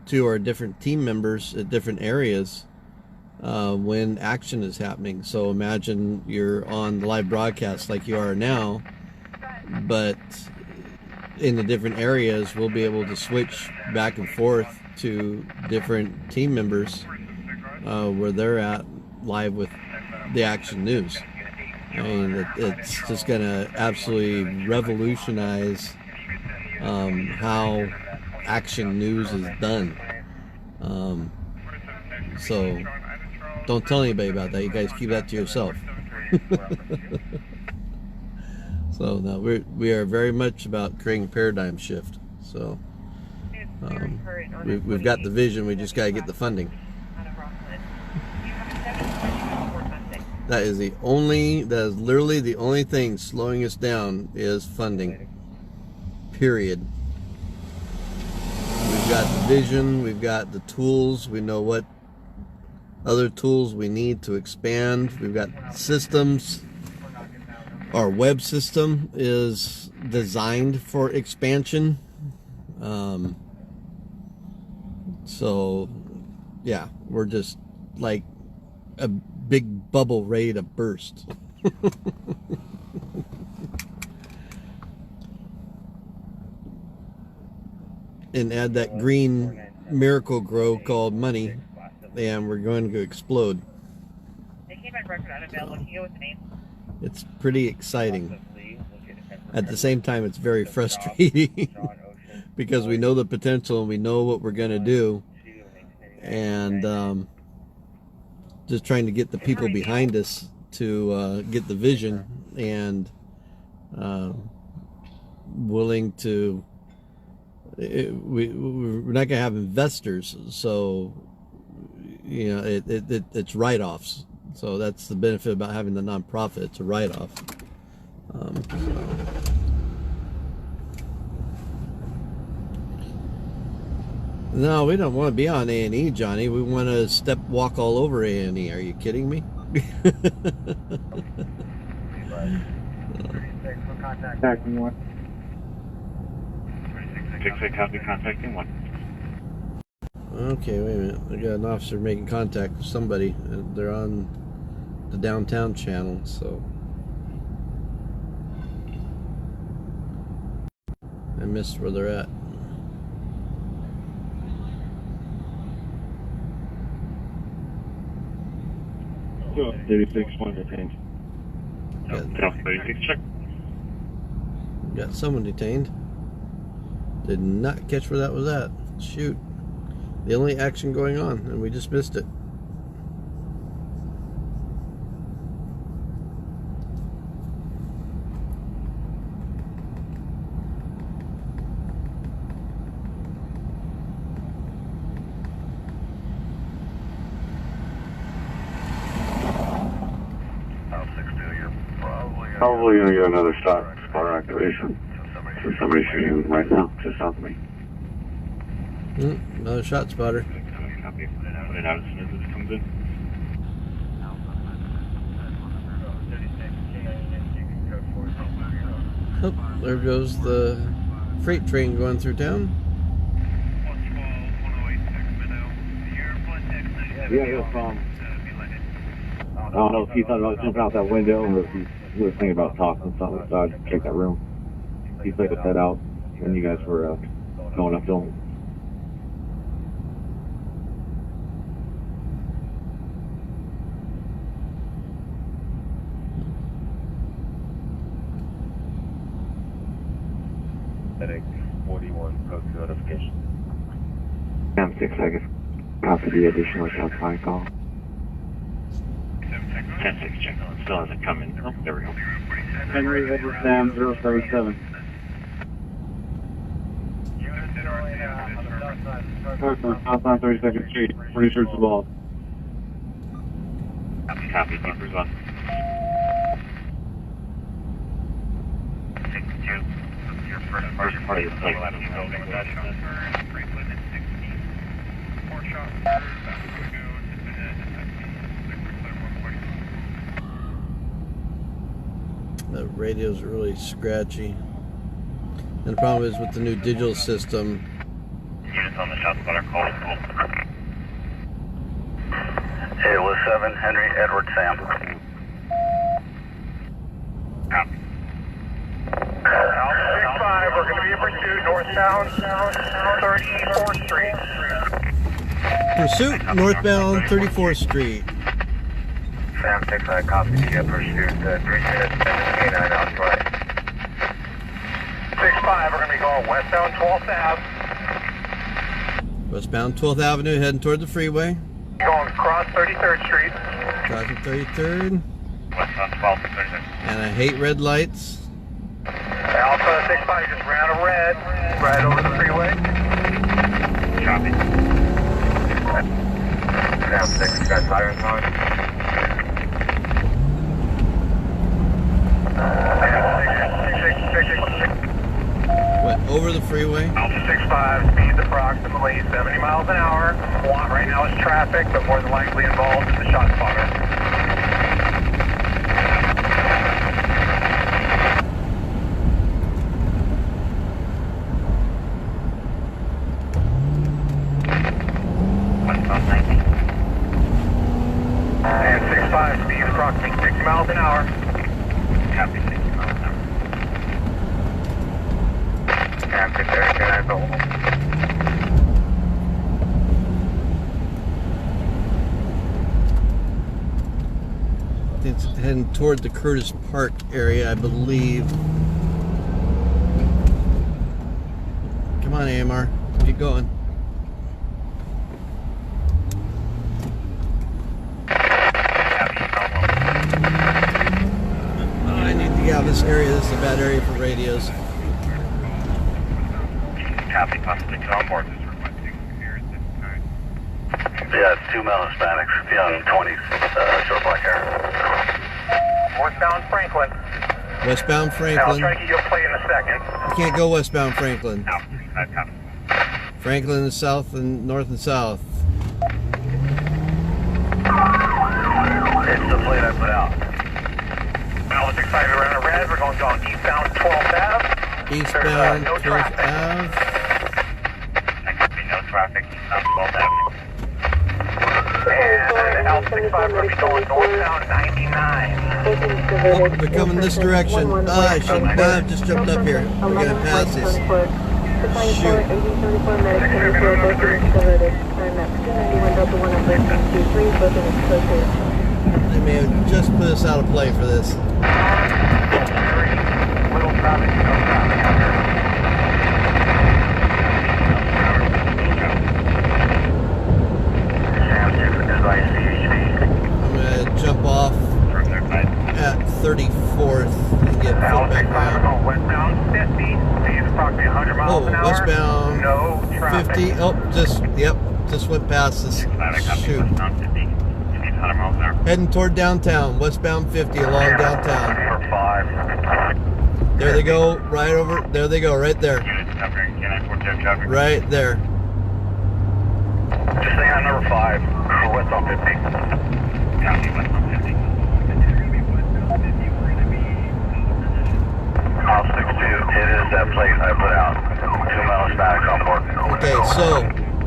to our different team members at different areas when action is happening. So imagine you're on the live broadcast like you are now, but in the different areas, we'll be able to switch back and forth to different team members where they're at live with the action news. I mean, it's just going to absolutely revolutionize how action news is done. So don't tell anybody about that. You guys keep that to yourself. So no, we are very much about creating a paradigm shift. So we've got the vision. We just got to get the funding. That is literally the only thing slowing us down is funding. Period. We've got the vision, we've got the tools, we know what other tools we need to expand. We've got systems. Our web system is designed for expansion. So yeah, we're just like a big bubble ready to burst. And add that green miracle grow called money, and we're going to explode. It's pretty exciting. At the same time, it's very frustrating because we know the potential and we know what we're going to do, and just trying to get the people behind us to get the vision and willing to. We're not going to have investors, so you know it's write-offs. So that's the benefit about having the nonprofit. It's a write-off. No, we don't want to be on A&E, Johnny. We want to walk all over A&E. Are you kidding me? Contacting one. 6-8 copy, contacting one. Okay, wait a minute. I got an officer making contact with somebody. They're on the downtown channel, so I missed where they're at. Sure. 36 one detained. South 36 check. Got someone detained. Did not catch where that was at. Shoot. The only action going on, and we just missed it. Probably gonna get another shot for activation. There's somebody shooting right now, just south of me. Another shot spotter. Copy. Put it out as soon as it comes in. Oh, there goes the freight train going through town. Yeah, no problem. I don't know if he thought about jumping out that window or if he was thinking about talking something, so I'd check that room. He played his head out when you guys were going up to him. Medic 41, post notification. I'm 6 seconds. Copy the additional shots fire call. 10-6 check. Still hasn't come in. Oh, there we go. Henry Edward Sam 077. South on 32nd Street. Pretty sure it's involved. Copy, bumpers on. 62. Your first party is like left building with that shot turn. Franklin at 16. 4 shot first. That's going to go to the 140. The radios are really scratchy. And the problem is with the new digital system. Units on the shot spotter call. 807 Henry Edward Sam. Copy. Alpha 65, we're going to be in pursuit northbound 34th Street. Pursuit northbound 34th Street. Sam 65, copy the pursuit, 3 minutes, 17, outside. 65, we're going to be going westbound 12th Ave. Westbound 12th Avenue, heading toward the freeway. Going across 33rd Street. Crossing 33rd. Westbound 12th, 33rd. And I hate red lights. Alpha 65 just ran a red right over the freeway. Copy. Sam 6, you got sirens on? Went over the freeway. Alpha 65, speeds approximately 70 miles an hour. Want right now is traffic, but more than likely involved is the shot spotter. Westbound 19. And 65, speeds approximately 60 miles an hour. Copy, 60 miles an hour. Captain, can I go? It's heading toward the Curtis Park area, I believe. Come on, AMR. Keep going. I need to get out of this area. This is a bad area for radios. Copy, possibly get on board. This requesting here at this time. Yeah, it's 2 male Hispanics, young 20s, short black hair. Northbound Franklin. Westbound I'll Franklin. try to get you a play in a second. You can't go westbound Franklin. Out, copy. Franklin is south and north and south. It's the plate I put out. Alpha 65 around a red. We're going down eastbound 12th Ave. Eastbound no 12th traffic. Ave. There could be no traffic eastbound 12th Avenue. And Alpha 65, we're going to be going northbound 99. Oh, they're coming this direction. I should not have just jumped up here. We're gonna pass this. Shoot. They may have just put us out of play for this. Very little traffic, no traffic out here. Sam 6 is ICHD. I'm gonna jump off From their side. at 34th and get put Alpha back 65, we're around. going westbound 50. Speed approximately 100 miles Oh, an hour. westbound No traffic. 50. Oh, just went past us. 65, I copy. Shoot. Westbound 50. Speed 100 miles an hour. Heading toward downtown. Westbound 50 along downtown. For 5. There they go. Right over. There they go. Right there. Units covering K942 traffic. Right there. Just stay on number 5. Westbound 50. Copy, westbound 50. Alpha 62, it is that plate I put out. 2 miles back on board. Okay, so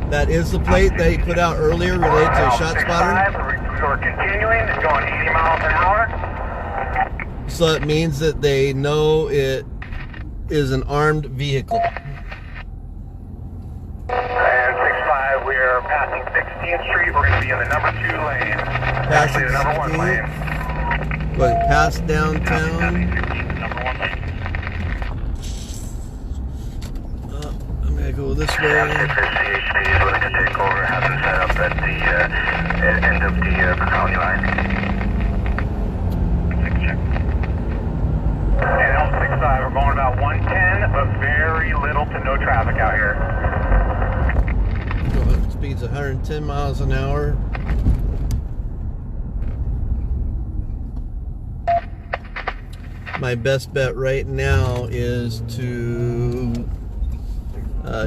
that is the plate that he put out earlier related to a shot spotter. We're continuing, it's going 80 miles an hour. So it means that they know it is an armed vehicle. And 65, we are passing 16th Street. We're going to be in the number 2 lane. Actually, the number 1 lane. Going past Copy, downtown. 16, number 1 lane. I'm gonna go this Sam 6 way. is CHD is willing to take over. Have them set up at the end of the county line. Check. And L65, we're going about 110, but very little to no traffic out here. Speed's 110 miles an hour. My best bet right now is to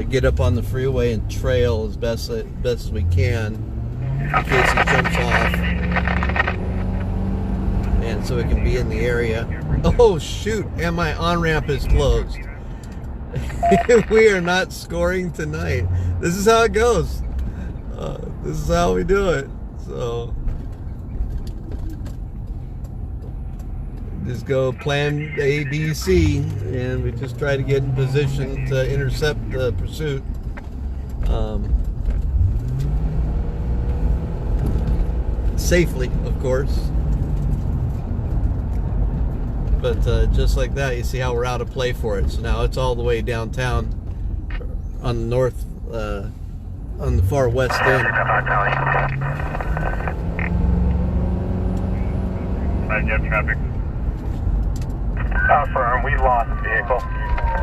get up on the freeway and trail as best as we can in case he jumps off, and so it can be in the area. Oh shoot, and my on-ramp is closed. We are not scoring tonight. This is how it goes. This is how we do it. So just go plan A, B, C, and we just try to get in position to intercept the pursuit. Safely, of course. But just like that, you see how we're out of play for it. So now it's all the way downtown on the north, on the far west end. You have traffic. Confirm, we lost the vehicle.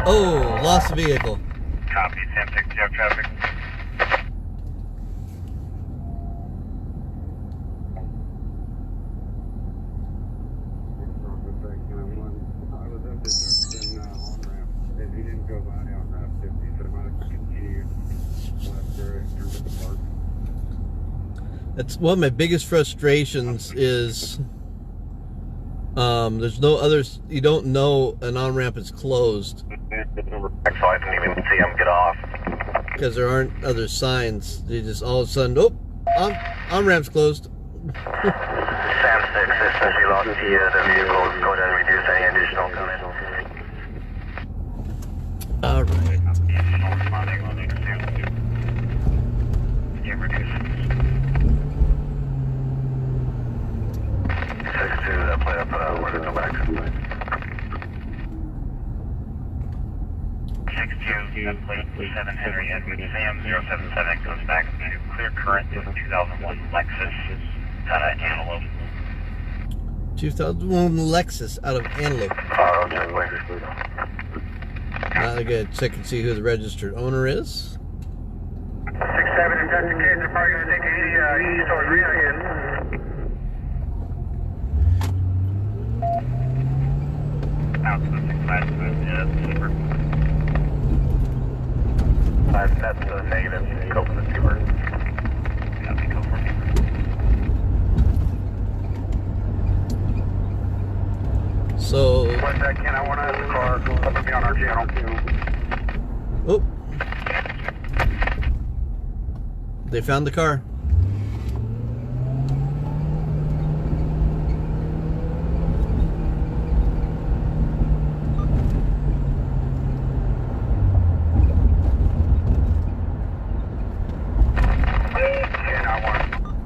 Oh, lost the vehicle. Copy, 10-6, you have traffic. That's one of my biggest frustrations is there's no others. You don't know an on-ramp is closed. So I didn't even see him get off. Because there aren't other signs. You just all of a sudden, oh, on-ramp's closed. Sam 6, since we lost the vehicle, go ahead and reduce any additional commit. All right. Yeah, reduce. 6-2, that play up, we're going to go back. 6-2, that play 7 Henry Edward Sam 077 goes back to clear current with 2001 Lexus Antelope. 2001 Lexus out of Antelope. Now I gotta check and see who the registered owner is. 6-7, if that's the case, they're probably going to take 80 east towards Reno again. Out to the 6-5, super. That's the negative. Go for the super. Yeah, go for it. So. What's that, Ken? I want to have the car. Put me on our channel. Oh. They found the car.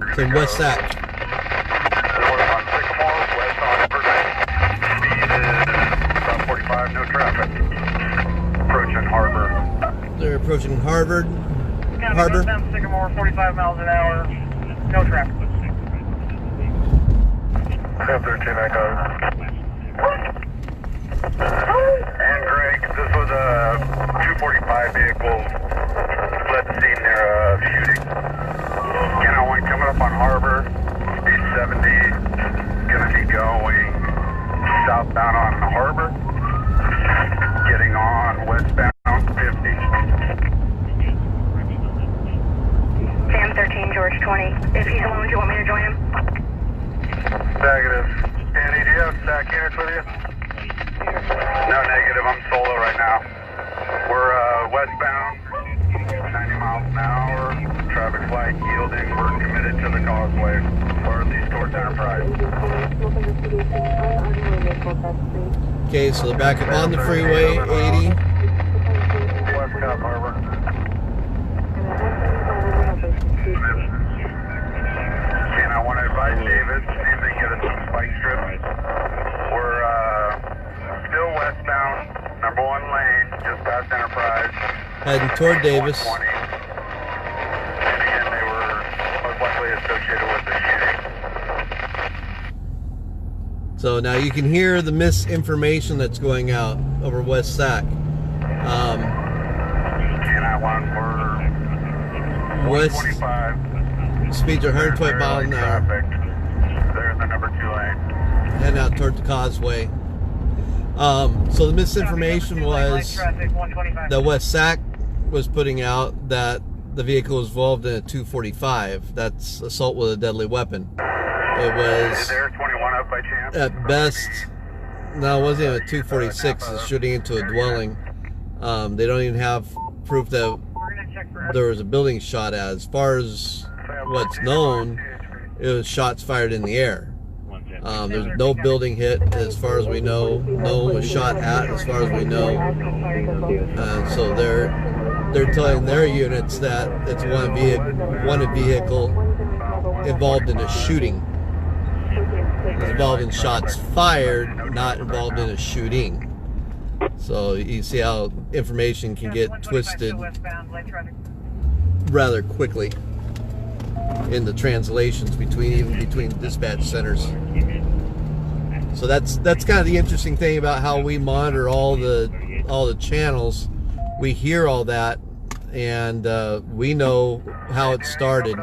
It's in West Sac. We're on Sycamore, west on Evergreen. Speed is about 45, no traffic. Approaching Harbor. They're approaching Harbor. Harbor. Sycamore, 45 miles an hour, no traffic. 13, Echo. And Greg, this was a 245 vehicle fled the scene near a shooting. Ken 1 coming up on Harbor, speed 70, gonna be going southbound on Harbor, getting on westbound 50. Sam 13, George 20. If he's alone, do you want me to join him? Negative. Danny, do you have SAC units with you? No, negative. I'm solo right now. We're westbound, 90 miles an hour. Traffic flag yielding. We're committed to the causeway, or at least towards Enterprise. Okay, so they're back up on the freeway, 80. West Cap Harbor. And I want to advise David, see if they can get us some spike strips. We're still westbound, number 1 lane, just past Enterprise. Heading toward Davis. 120. And again, they were most likely associated with the shooting. So now you can hear the misinformation that's going out over West Sac. And I want, we're west 125. speeds are 120 miles an hour. Traffic. They're in the number 2 lane. Heading out toward the causeway. So the misinformation was that West Sac was putting out that the vehicle was involved in a 245. That's assault with a deadly weapon. It Is was there 21 up by chance? at best, no, it wasn't even a 246. It's shooting into a dwelling. They don't even have proof that there was a building shot at. As far as what's known, it was shots fired in the air. There's no building hit as far as we know. No one was shot at as far as we know. So they're telling their units that it's one vehicle involved in a shooting. It's involved in shots fired, not involved in a shooting. So you see how information can get twisted rather quickly in the translations between dispatch centers. So that's kind of the interesting thing about how we monitor all the channels. We hear all that, and we know how it started.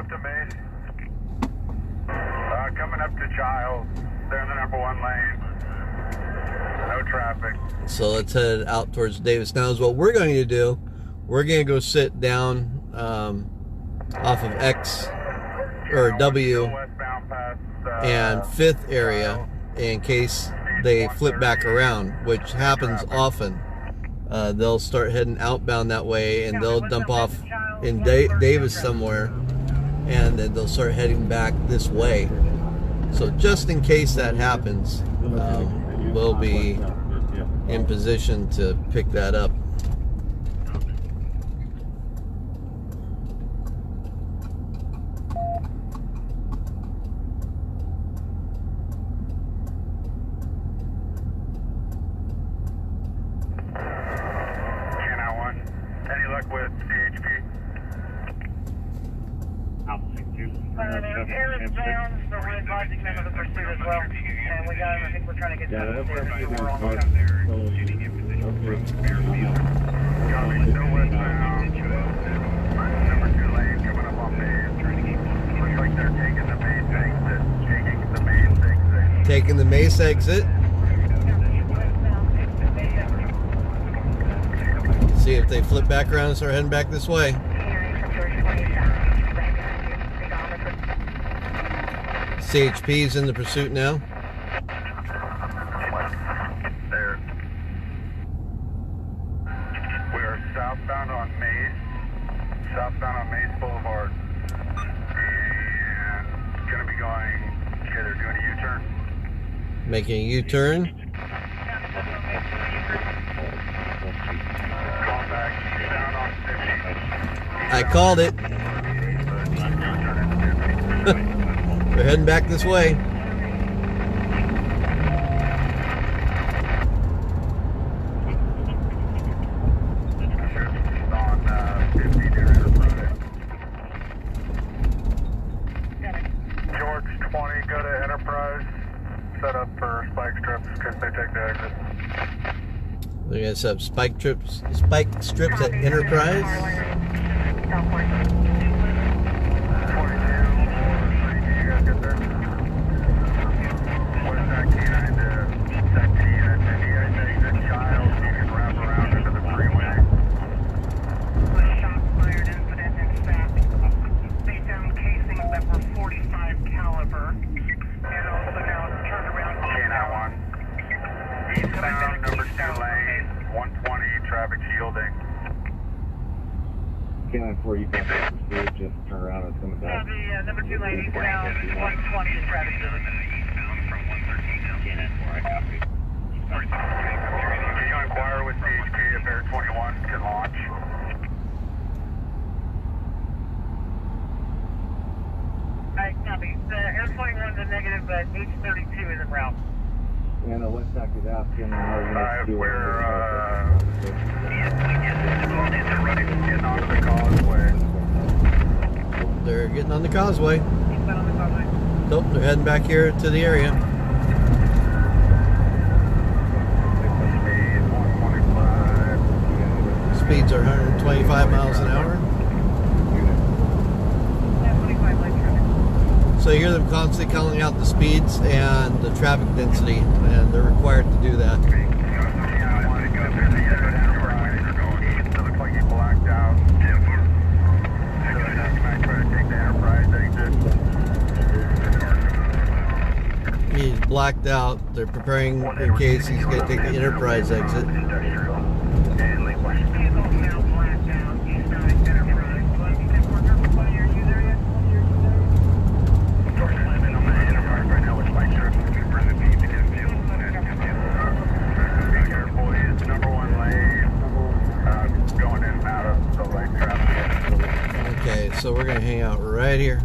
Coming up to Child. They're in the number 1 lane. No traffic. So let's head out towards Davis. Now is what we're going to do. We're going to go sit down off of X or W and 5th area in case they flip back around, which happens often. They'll start heading outbound that way, and they'll dump off in Davis somewhere, and then they'll start heading back this way. So just in case that happens, we'll be in position to pick that up. Any luck with CHP? Aaron Jones, but we're advising them of the pursuit as well. And we got him, I think we're trying to get to the station. We're on the Copy, still westbound. Number 2 lane coming up on Maze. Looks like they're taking the Maze exit. Taking the Mace exit. See if they flip back around and start heading back this way. CHP's in the pursuit now. There. We are southbound on Maze Boulevard. And gonna be going, okay, they're doing a U-turn. Making a U-turn. Going back down on 50. I called it. They're heading back this way. George 20, go to Enterprise. Set up for spike strips because they take the exit. They're gonna set up spike strips at Enterprise. K94, you can pursuit, just turn around and it's coming back. Yeah, the number 2 lane eastbound, 120 is traffic shielding. Eastbound from 113 K94, I copy. Can you inquire with CHP if Air 21 can launch? Alright, copy. Air 21's a negative, but H32 is en route. And West Sac is asking how you Alright, do we're getting onto the causeway. They're getting on the causeway. Eastbound on the causeway. Nope, they're heading back here to the area. Speed 125. Speeds are 125 miles an hour. So you hear them constantly calling out the speeds and the traffic density, and they're required to do that. He's blacked out. They're preparing in case he's going to take the Enterprise exit. Okay, so we're going to hang out right here,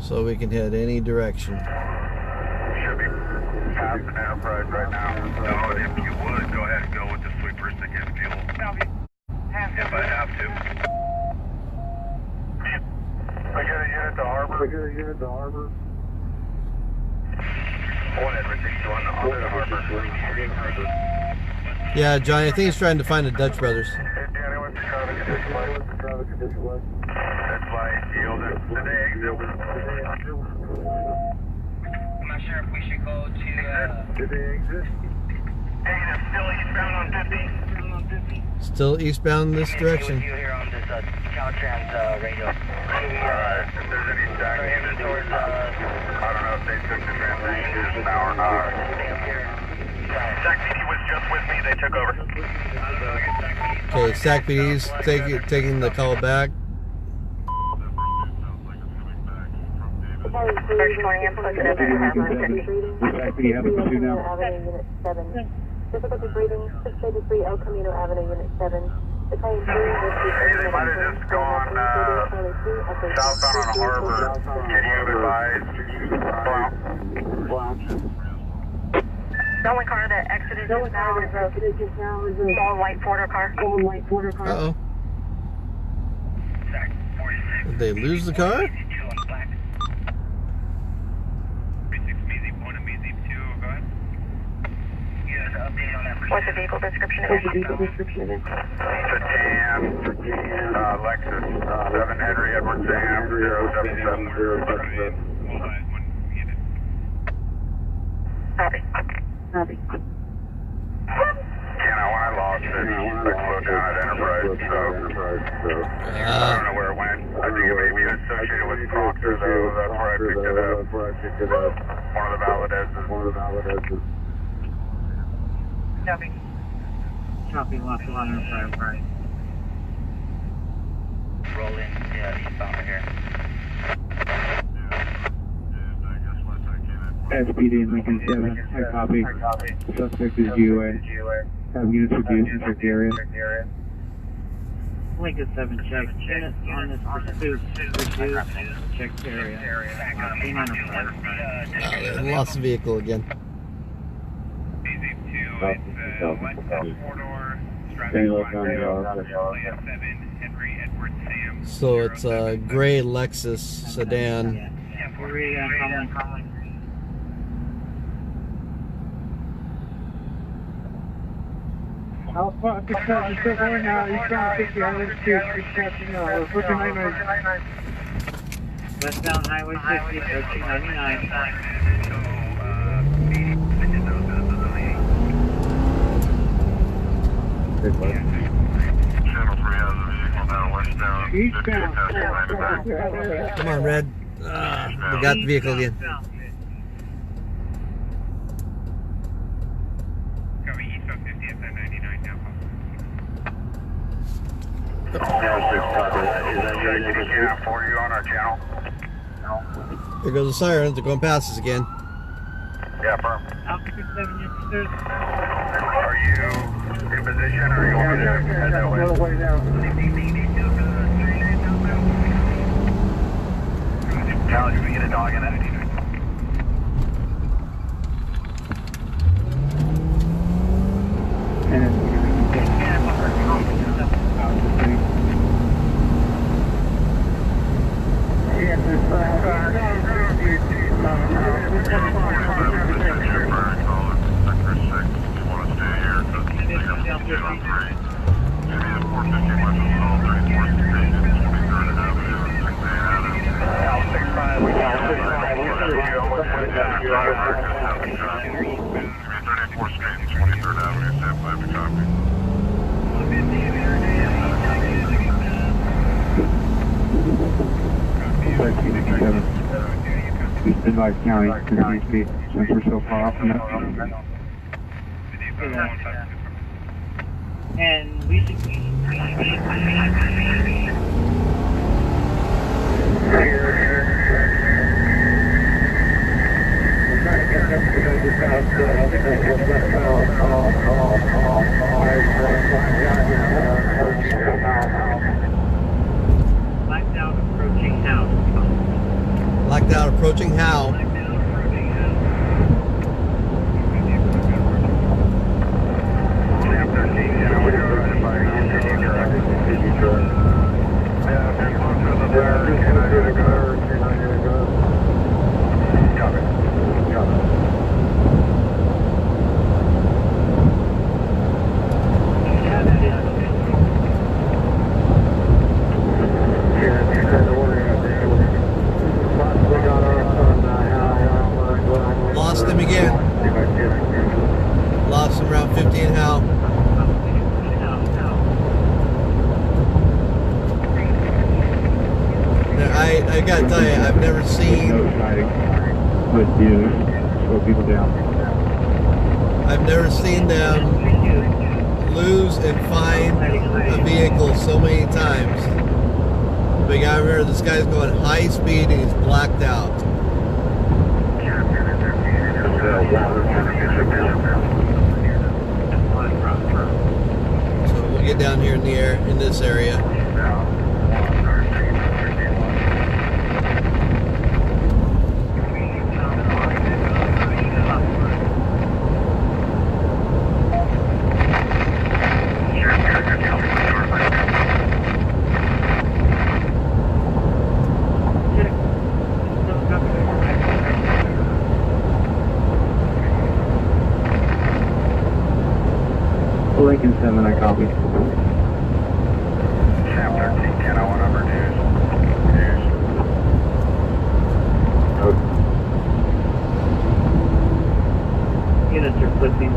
so we can head any direction. Should be past an Enterprise right now. So if you would, go ahead and go with the sweepers to get fuel. If I have to. I got a unit to Harbor. One Edward 61 to Harbor. Yeah, Johnny, I think he's trying to find the Dutch Brothers. Hey, Danny, what's the traffic condition like? It's like yielded. Did they exit? I'm not sure if we should go to, Did they exit? Hey, it's still eastbound on 50. Still eastbound in this direction. you here on this Caltrans radio. Alright, if there's any stack units, I don't know if they took the transition just now or not. Stack PD was just with me, they took over. Okay, SAC PD's taking the call back. First 20 and positive at Harbor 50. Difficulty breathing, 683 El Camino Avenue, Unit 7. The claim 3 Hey, they might have just gone southbound on Harbor. Can you advise? The only car that exited just now is a small white Porter car. Uh-oh. Did they lose the car? What's the vehicle description? Sedan, Lexus, 7 Henry Edward Sam, 077. Copy. When I lost it, I slowed down at Enterprise, so I don't know where it went. I think it may be associated with Proctor, though. That's where I picked it up. One of the Valadez's. Copy, lots of Enterprise. Roll in, eastbound right here. SPD in Lincoln 7, I copy. Suspect is GUA. Have units reduced in checked area. Lincoln 7 check. Units on this pursuit reduced checked area. They lost the vehicle again. So it's a gray Lexus sedan. How far? Because you're still going now, you're trying to take the island to catching up. We're pushing 99. Westbound Highway 50, 1399. Channel 3 has a vehicle now westbound. Eastbound. Come on, Red. We got the vehicle again. For you on our channel. There goes the sirens. They're going past us again. Yeah, firm. Alpha 7, yes, Are you in position or are you want me to head that way? Challenge, we get a dog in it. Maybe the 450 west of Salt, 34th Station, 23rd. 34th Street, 23rd Avenue, stand by for copy. East Advice County, since we're so far off from that. And we should be. Blacked out approaching house. Blacked out approaching how? Lost him again. Lost him around 50 and how? I gotta tell you, I've never seen. With you, slow people down. I've never seen them lose and find a vehicle so many times. But you gotta remember, this guy's going high speed and he's blacked out. So we'll get down here in the air in this area. Lincoln 7, I copy. Sam 13, 10, I want number news. Units are flipping.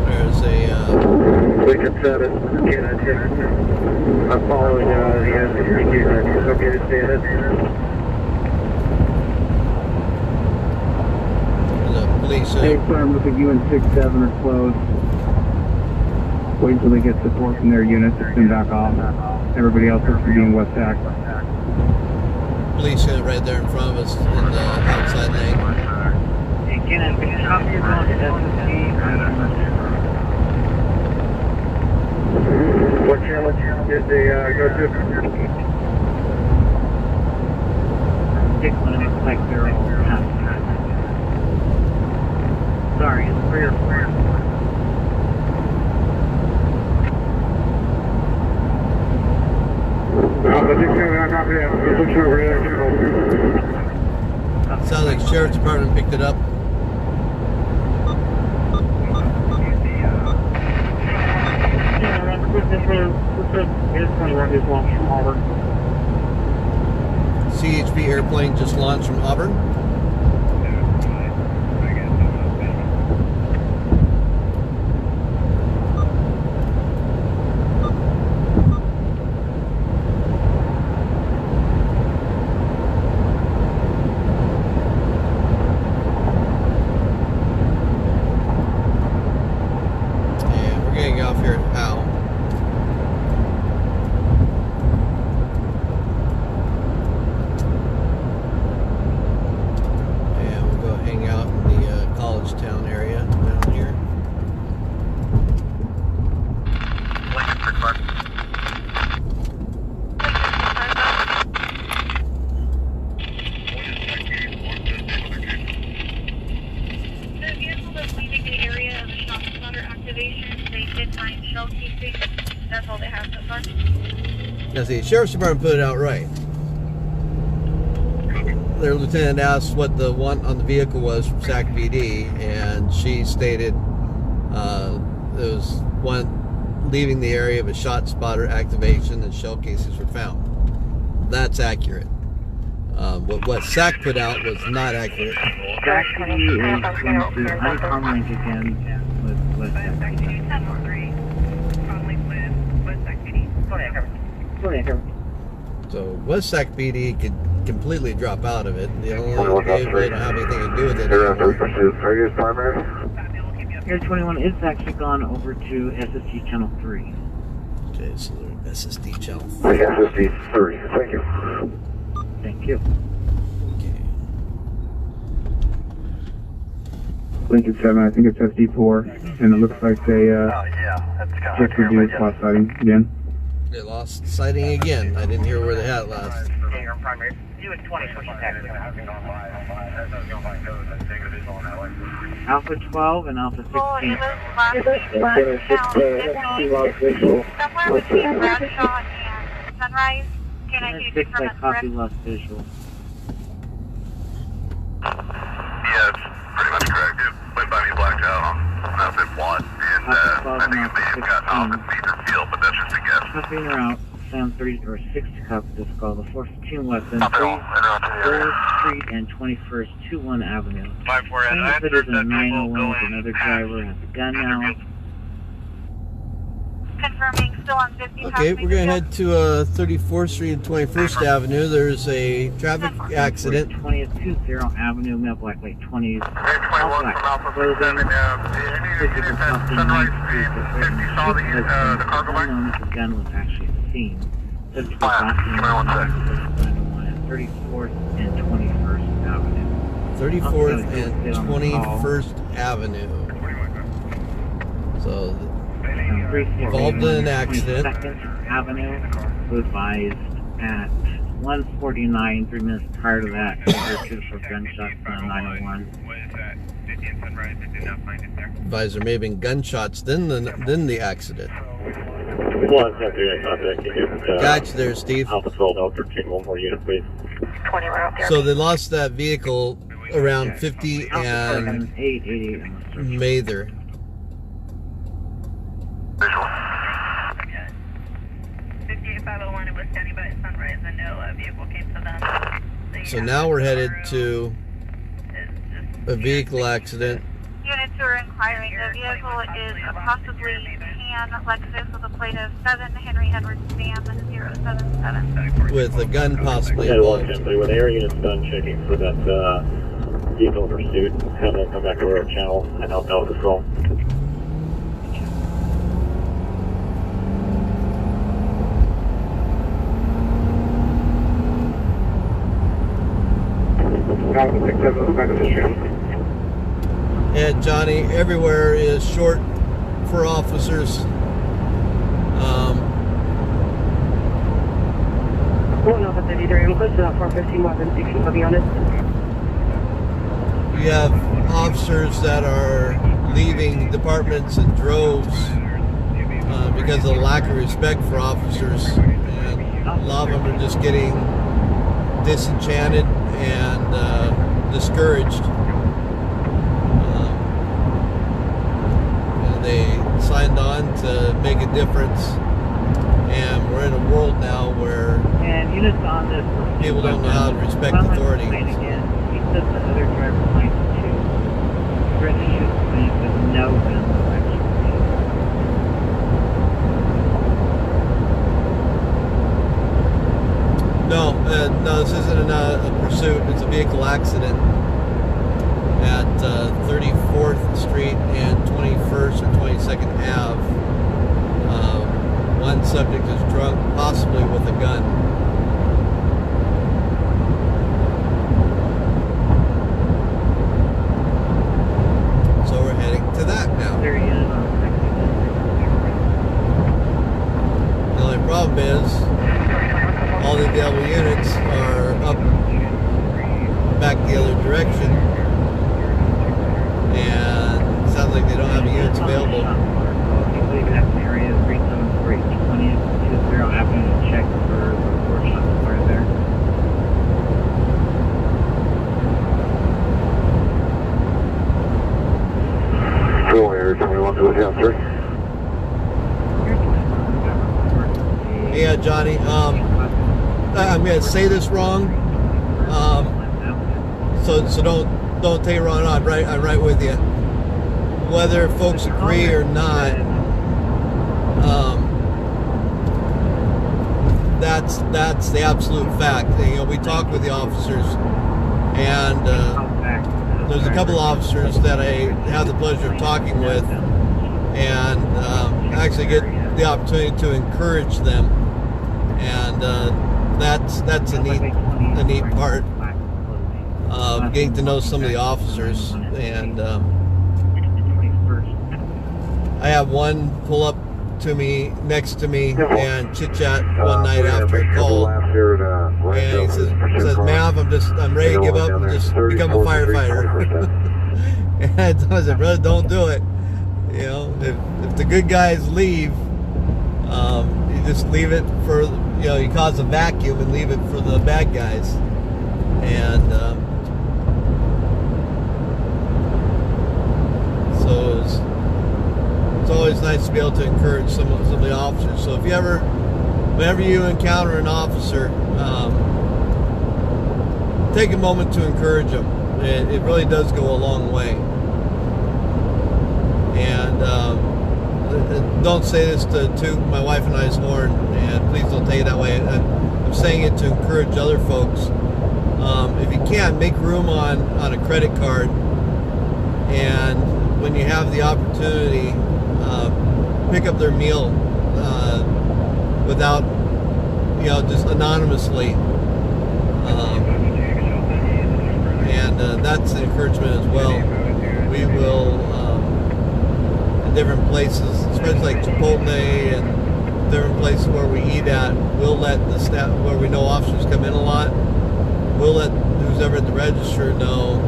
There's a Lincoln 7, I'm following the SCQ. It's okay to stay in it. police. Hey, sir, look at you and 6-7 are closed. Wait until they get support from their units to spin back off. Everybody else looks to be in West Sac. Police unit right there in front of us in the outside lane. Hey, Kenneth, can you copy your phone to SSC? What channel did they go to? Dick one looks like they're all half. Sorry, it's 3 or 4. Sounds like Sheriff's Department picked it up. CHP airplane just launched from Auburn. Now see, Sheriff's Department put it out right. Their lieutenant asked what the one on the vehicle was from SAC PD, and she stated there was one leaving the area of a shot spotter activation and shell cases were found. That's accurate. What SAC put out was not accurate. SAC PD is going to uncom link again with SAC PD. So West Sac PD could completely drop out of it. The only they don't have anything to do with it anymore. Air 21 is actually gone over to SSG channel 3. Okay, so they're SSD channel 3. SSD 3, thank you. Thank you. Okay. Lincoln 7, I think it's SD4, and it looks like they just reduced lost sighting again. They lost sighting again. I didn't hear where they had it last. Alpha 12 and Alpha 16. Somewhere between Bradshaw and Sunrise. Can I get you Looks from like copy lost visual. Yeah, it's pretty much correct. It went by me blacked out on Mount Watt, and I think it may have gotten off at Cedar Field, but that's just a guess. Copying her out. Sound 30 or 6 to copy this call. The 415 weapon, 3rd Street and 21st, 21 Avenue. 5-4, Same if it is a 901 with another driver has a gun now. confirming still on 50. Okay, we're going to head to 34th Street and 21st Avenue. There's a traffic accident. 20th 20 Avenue, male black light 20s. Air 21 from Alpha 47, you needed that Sunrise Street, 50 saw the cargo bike? The gun was actually seen. Subject was Fire, last give me 1 sec. at 34th and 21st Avenue. 34th and 21st Avenue. So, involved in an accident. 22nd Avenue was advised at 1:49, 3 minutes prior to that, there were 2 gunshots on 901. Advisor may have been gunshots, then the accident. Gotcha there, Steve. Alpha 12, Delta 13, one more unit, please. 20, we're out there. So they lost that vehicle around 50 and 888. Mather. Visual. 58501, it was standing by at Sunrise and no vehicle came to them. So now we're headed to a vehicle accident. Units who are inquiring, the vehicle is possibly tan Lexus with a plate of 7 Henry Edwards Sam 077. With a gun possibly Yeah, involved. simply when the air unit's done checking for that vehicle in pursuit, have them come back to our channel and help out with the call. And Johnny, everywhere is short for officers. You have officers that are leaving departments in droves because of the lack of respect for officers, and a lot of them are just getting disenchanted and discouraged. They signed on to make a difference, and we're in a world now where And units on this. people don't know how to respect authority. Again, he says the other driver might too. Ready to shoot plane with no gun actually. No, this isn't a pursuit. It's a vehicle accident at 34th Street and 21st or 22nd Ave. One subject is drunk, possibly with a gun. So we're heading to that now. There he is on The only problem is all the available units are up back the other direction, and it sounds like they don't have units available. Leaving that area 374 20 Avenue to check for the report shot fire there. Phil, Air 21 to the 3. Yeah, Johnny, I'm going to say this wrong. So don't take it wrong. I'm right with you. Whether folks agree or not, that's the absolute fact. You know, we talk with the officers, and there's a couple officers that I have the pleasure of talking with, and actually get the opportunity to encourage them, and that's a neat part of getting to know some of the officers. And I have one pull up to me next to me and chit chat one night after a call, and he says, "Mav, I'm ready to give up and just become a firefighter." And I said, "Brother, don't do it. You know, if the good guys leave, you just leave it for, you know, you cause a vacuum and leave it for the bad guys." And so it's always nice to be able to encourage some of the officers. So whenever you encounter an officer, take a moment to encourage them. It really does go a long way. And don't say this to toot my wife and I's horn, and please don't take it that way. I'm saying it to encourage other folks. If you can, make room on a credit card, and when you have the opportunity, pick up their meal without, you know, just anonymously. And that's an encouragement as well. We will, in different places, especially like Chipotle and different places where we eat at, we'll let the staff, where we know officers come in a lot, we'll let who's ever at the register know,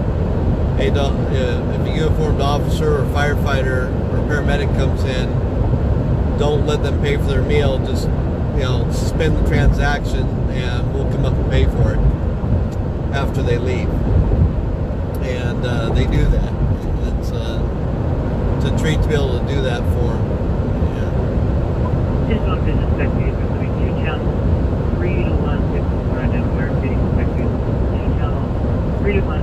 hey, if a uniformed officer or firefighter or paramedic comes in, don't let them pay for their meal. Just, you know, suspend the transaction and we'll come up and pay for it after they leave. And they do that. It's a treat to be able to do that for them. Just on business spectators, between 2 channels, 3 to 1, right now, we're getting spectators, 2 channels, 3 to 1.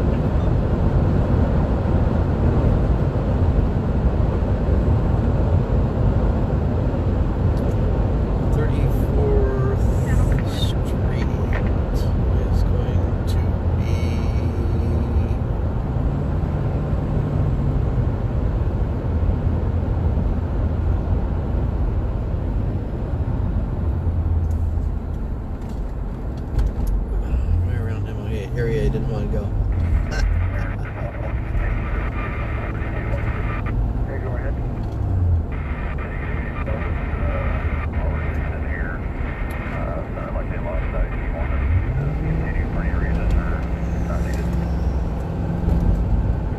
Area I didn't want to go. Go ahead. Sounded like they lost sight. You want to continue for any reason or not needed?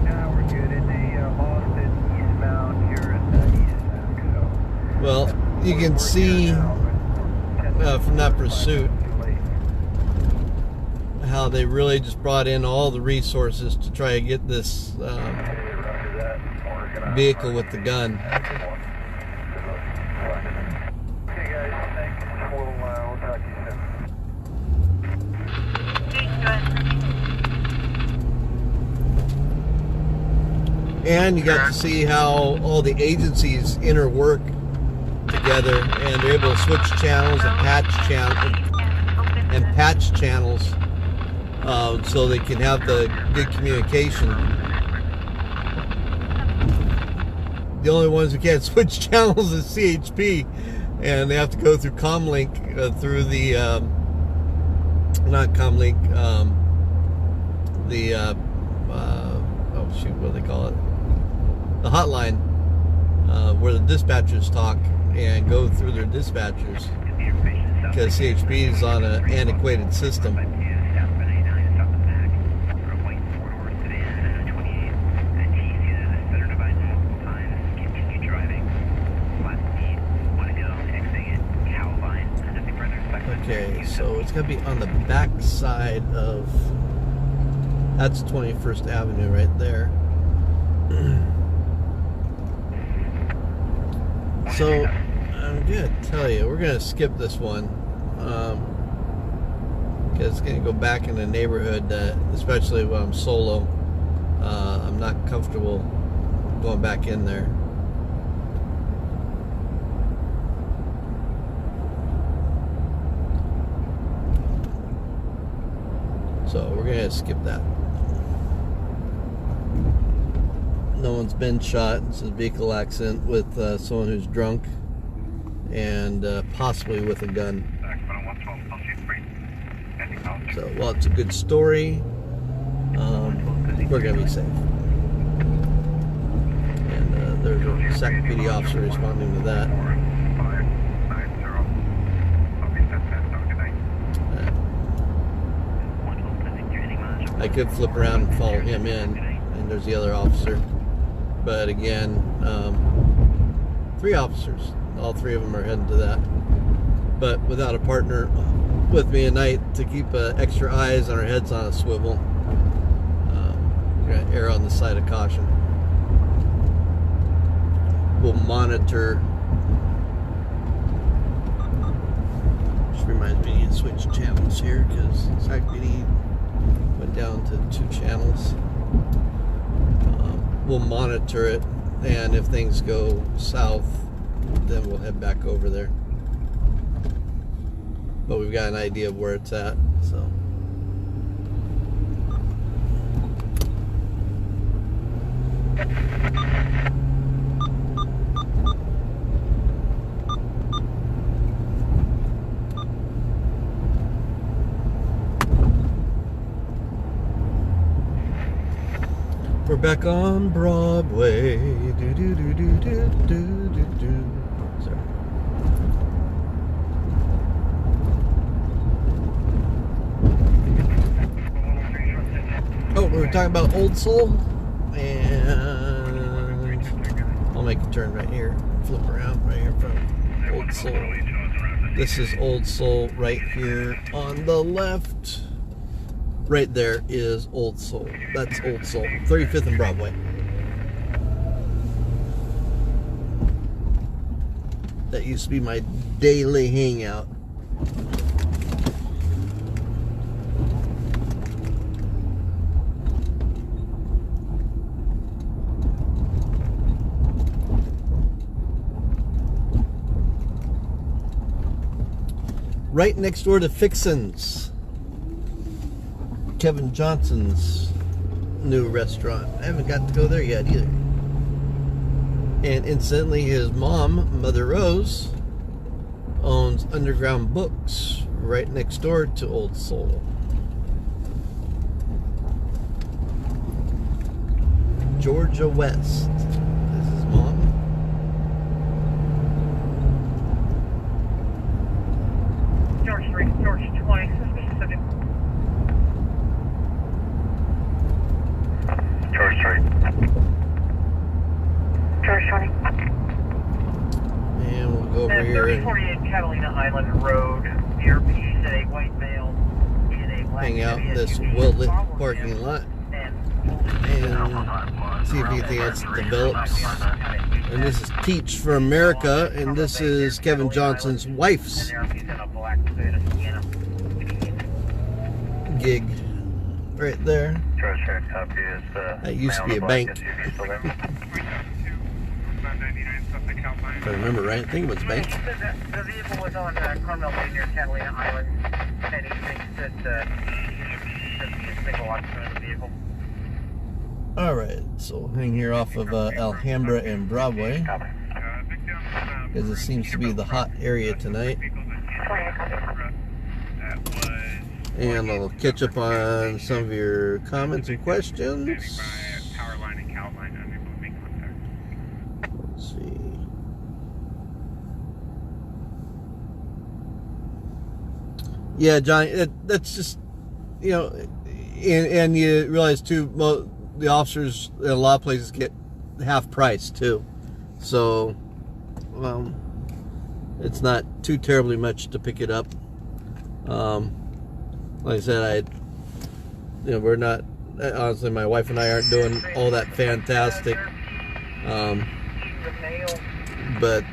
No, we're good. In the Boston eastbound here at eastbound. Well, you can see from that pursuit how they really just brought in all the resources to try to get this vehicle with the gun. Okay guys, thanks. We'll talk to you soon. And you got to see how all the agencies interwork together, and they're able to switch channels and patch channels. So they can have the good communication. The only ones who can't switch channels is CHP, and they have to go through Comlink, through the not Comlink, oh shoot, what do they call it? The hotline, where the dispatchers talk and go through their dispatchers, because CHP is on an antiquated system. Okay, so it's going to be on the back side of, that's 21st Avenue right there. So, I'm going to tell you, we're going to skip this one. Because it's going to go back in the neighborhood that, especially when I'm solo, I'm not comfortable going back in there. So we're going to skip that. No one's been shot. This is a vehicle accident with someone who's drunk and possibly with a gun. So while it's a good story, we're going to be safe. And there's a Sac PD officer responding to that. I could flip around and follow him in, and there's the other officer. But again, 3 officers. All 3 of them are heading to that. But without a partner with me at night to keep extra eyes and our heads on a swivel, we're going to err on the side of caution. We'll monitor. Just reminds me to switch channels here because Sac PD went down to 2 channels. We'll monitor it, and if things go south, then we'll head back over there. But we've got an idea of where it's at, so. We're back on Broadway. Do do do do do do do do. Sorry. Oh, we were talking about Old Soul, and I'll make a turn right here. Flip around right here from Old Soul. This is Old Soul right here on the left. Right there is Old Soul. That's Old Soul. 35th and Broadway. That used to be my daily hangout. Right next door to Fixin's. Kevin Johnson's new restaurant. I haven't got to go there yet either. And incidentally, his mom, Mother Rose, owns Underground Books right next door to Old Soul. Georgia West is his mom. George 3, George 20, suspicious subject. George 3. George 20. And we'll go over here and 3048 Catalina Island Road. Near P said a white male in a black hang out in this well-lit parking lot and see if anything else develops. And this is Teach for America, and this is Kevin Johnson's wife's gig right there. That used to be a bank. If I remember right, I think it was a bank. The vehicle was on Carmel Bay near Catalina Island, and he thinks that there's a single occupant of the vehicle. Alright, so hang here off of Alhambra and Broadway, because it seems to be the hot area tonight. And I'll catch up on some of your comments and questions. Let's see. Yeah, Johnny, that's just, you know, and you realize too, the officers in a lot of places get half price too. So, it's not too terribly much to pick it up. Like I said, we're not, honestly, my wife and I aren't doing all that fantastic. But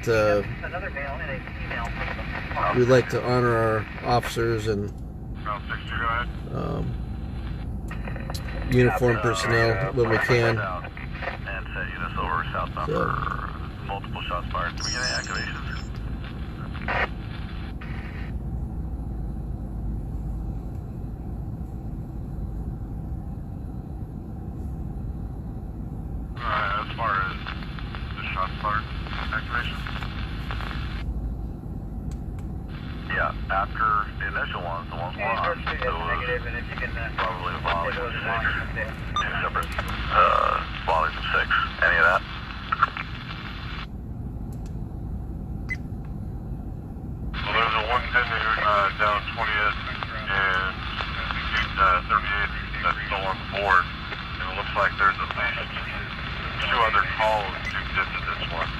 we like to honor our officers and uniformed personnel when we can. And set units over southbound for multiple shots fired. Do we get any activations? As far as the shots fired activation? Yeah, after the initial ones, the ones we're on, it was probably a volley of 6. Two separate volleys of 6. Any of that? Well, there's a 110 down 20th and 38 that's still on the board. And it looks like there's at least 2 other calls duped into this one.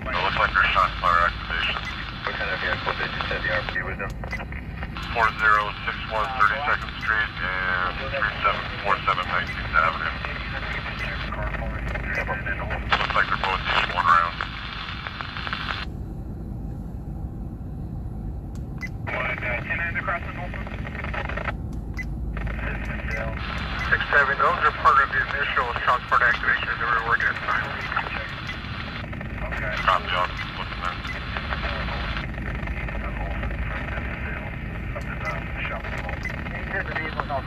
It looks like there's shot fire activation. What kind of vehicle did you say the RP was in? 4061 32nd Street and 3747 19th Avenue. Looks like they're both each 1 round. 10-9 across the Gulf. 6-7, those are part of the initial shot fire activation that we're working at. Okay. Copy, I'll look at that.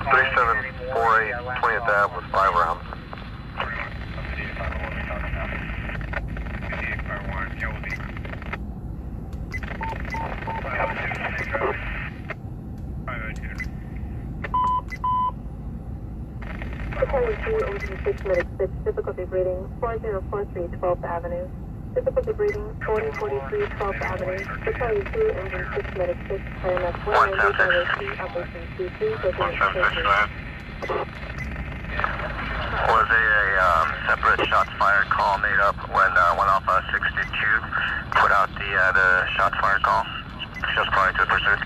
3748 20th Ave with 5 rounds. Battalion 2, Engine 6, Medic 6, difficulty breathing, 4043 12th Avenue. Difficulty breathing, 4043 12th Avenue. Battalion 2, Engine 6, Medic 6, IMF 190, Operation C3, Was a separate shots fired call made up when went off 62, put out the shots fired call, just prior to pursuit.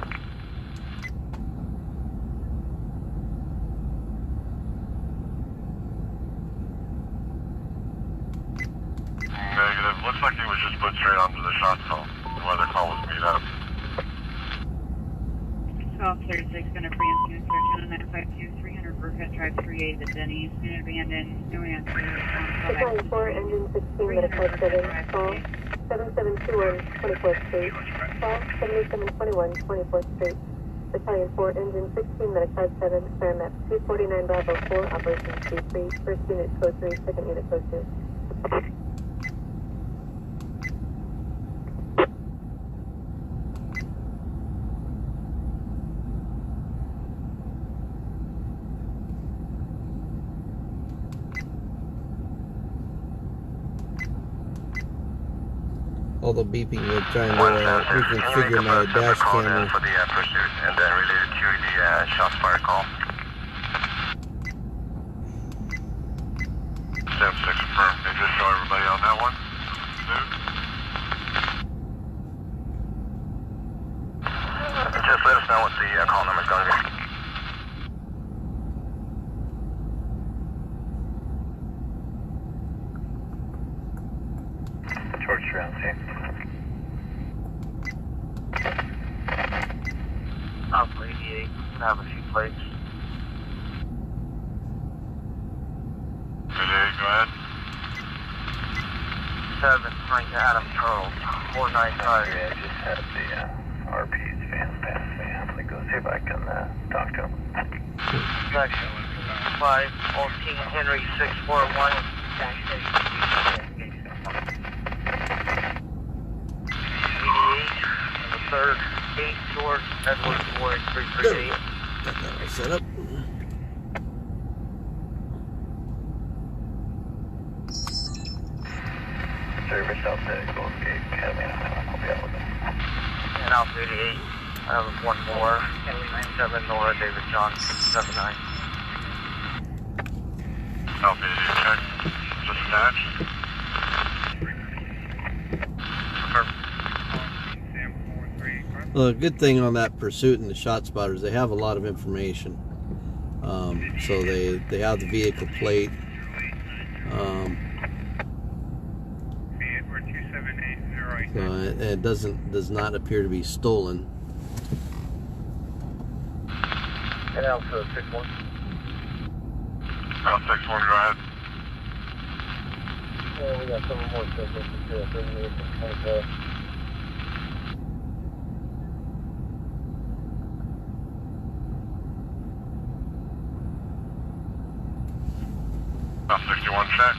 Negative. Looks like he was just put straight onto the shot call. The weather call was made up. 1236, gonna preempt unit search on 952 300 Burkett Drive 3A, the Denny's, unit abandoned, no answer. Battalion 4, Engine 16, Medic 7, call 7721 24th Street, call 7721 24th Street. Battalion 4, Engine 16, Medic 7, fire map 249 Bravo 4, Operation C3, first unit code 3, second unit code 2. All the beeping, we're trying to reconfigure my dash camera. For the pursuit and then related to the shots fired call. 7-6 confirmed. Can you just show everybody on that one? Just let us know what the call number is going to be. George Ramsey. Alpha 88, have a few plates. Good day, go ahead. 7, Frank Adam Charles, 495. Yeah, I just had the RP's van pass me. I'm going to go see if I can talk to him. Section 514 Henry 641. 88, and the third, 8 George Edward Ward 338. Got that all set up. Service out there, Golden Gate Academy. I'll be out with him. And Alpha 88, I have one more. 7 Nora David John 79. Alpha 88, check. Just attached. Well, the good thing on that pursuit and the shot spotters, they have a lot of information. So they have the vehicle plate. So it does not appear to be stolen. Canal to 6-1. South 6-1, go ahead. Yeah, we got some more stuff to 38 and 25. South 61, check.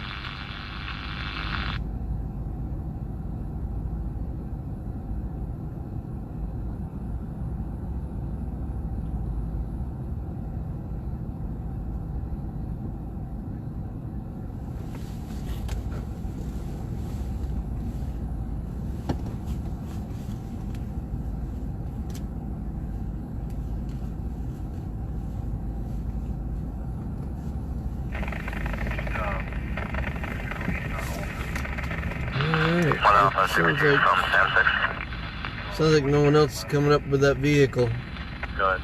Sounds like no one else is coming up with that vehicle. Good.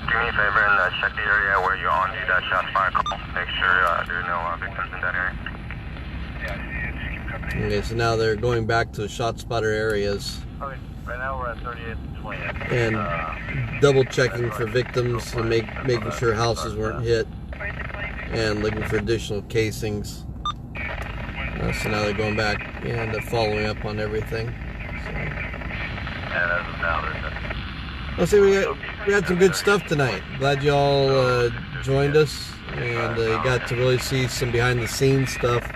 Do me a favor and check the area where you're on the shot fire call. Make sure there are no victims in that area. Okay, so now they're going back to the shot spotter areas. Okay, right now we're at 38 and 20. And double checking for victims and making sure houses weren't hit. And looking for additional casings. So now they're going back and following up on everything. So. And as of now, there's I'll say we had some good stuff tonight. Glad you all joined us, and you got to really see some behind the scenes stuff,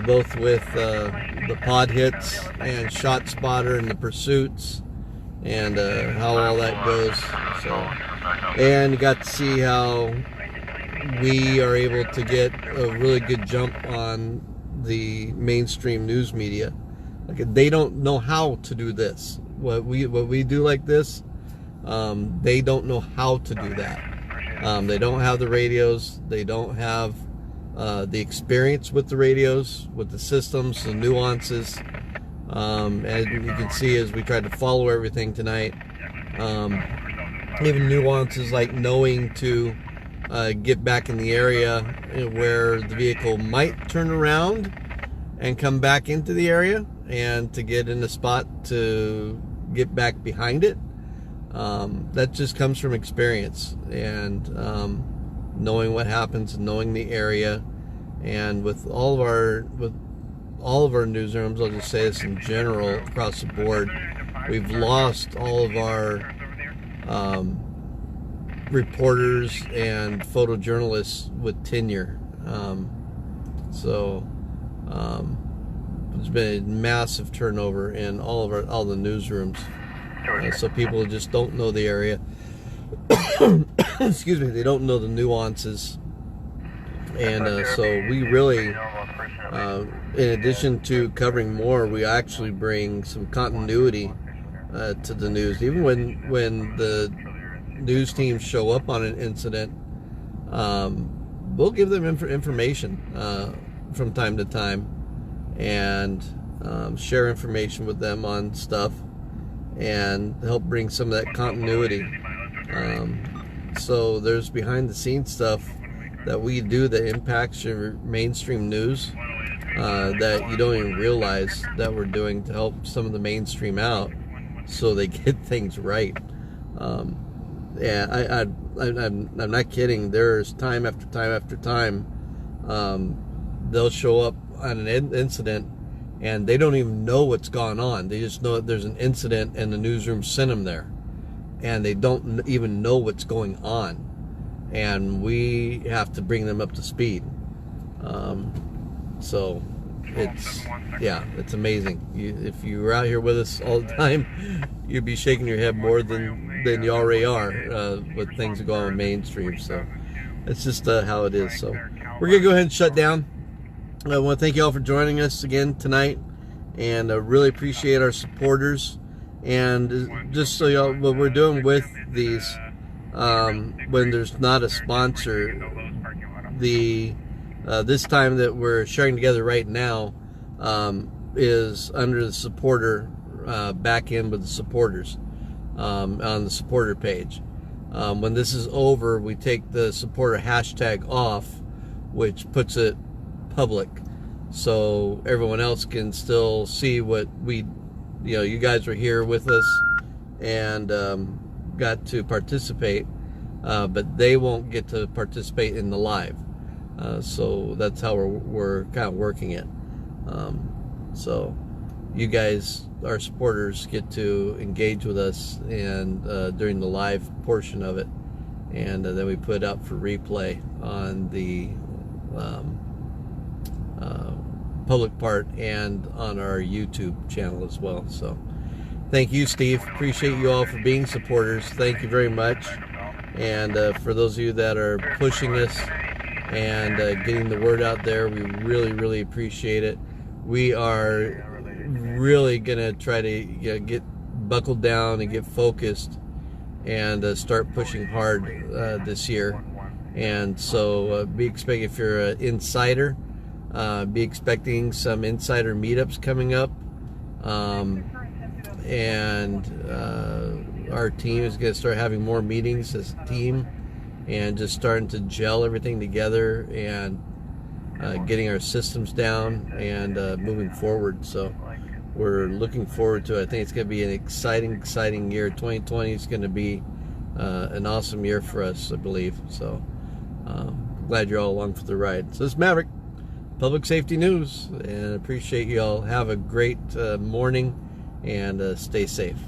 both with the pod hits and shot spotter and the pursuits, and how all that goes. So, and you got to see how we are able to get a really good jump on the mainstream news media. Like, they don't know how to do this. What we do like this, they don't know how to do that. They don't have the radios. They don't have the experience with the radios, with the systems, the nuances. And you can see as we tried to follow everything tonight, even nuances like knowing to get back in the area where the vehicle might turn around and come back into the area, and to get in a spot to get back behind it. That just comes from experience and knowing what happens and knowing the area. And with all of our newsrooms, I'll just say this in general across the board, we've lost all of our reporters and photojournalists with tenure. There's been a massive turnover in all the newsrooms. So people just don't know the area. Excuse me, they don't know the nuances. And so we really, in addition to covering more, we actually bring some continuity to the news. Even when the news teams show up on an incident, we'll give them information from time to time, and share information with them on stuff and help bring some of that continuity. So there's behind the scenes stuff that we do that impacts your mainstream news that you don't even realize that we're doing to help some of the mainstream out so they get things right. Yeah, I'm not kidding. There's time after time after time, they'll show up on an incident and they don't even know what's gone on. They just know that there's an incident and the newsroom sent them there, and they don't even know what's going on, and we have to bring them up to speed. So it's amazing. If you were out here with us all the time, you'd be shaking your head more than you already are with things that go on mainstream. So it's just how it is. So we're gonna go ahead and shut down. I want to thank you all for joining us again tonight, and really appreciate our supporters. And just so y'all, what we're doing with these, when there's not a sponsor, this time that we're sharing together right now is under the supporter back end with the supporters on the supporter page. When this is over, we take the supporter hashtag off, which puts it public, so everyone else can still see what you guys are here with us, and got to participate, but they won't get to participate in the live. So that's how we're kind of working it. So you guys, our supporters, get to engage with us and during the live portion of it, and then we put it up for replay on the public part and on our YouTube channel as well. So thank you, Steve. Appreciate you all for being supporters. Thank you very much. And for those of you that are pushing us and getting the word out there, we really, really appreciate it. We are really gonna try to get buckled down and get focused and start pushing hard this year. And so be expecting, if you're an insider, be expecting some insider meetups coming up, and our team is going to start having more meetings as a team and just starting to gel everything together and getting our systems down and moving forward. So we're looking forward to it. I think it's going to be an exciting year. 2020 is going to be an awesome year for us, I believe. So glad you're all along for the ride. So this is Maverick, Public Safety News, and appreciate you all. Have a great morning and stay safe.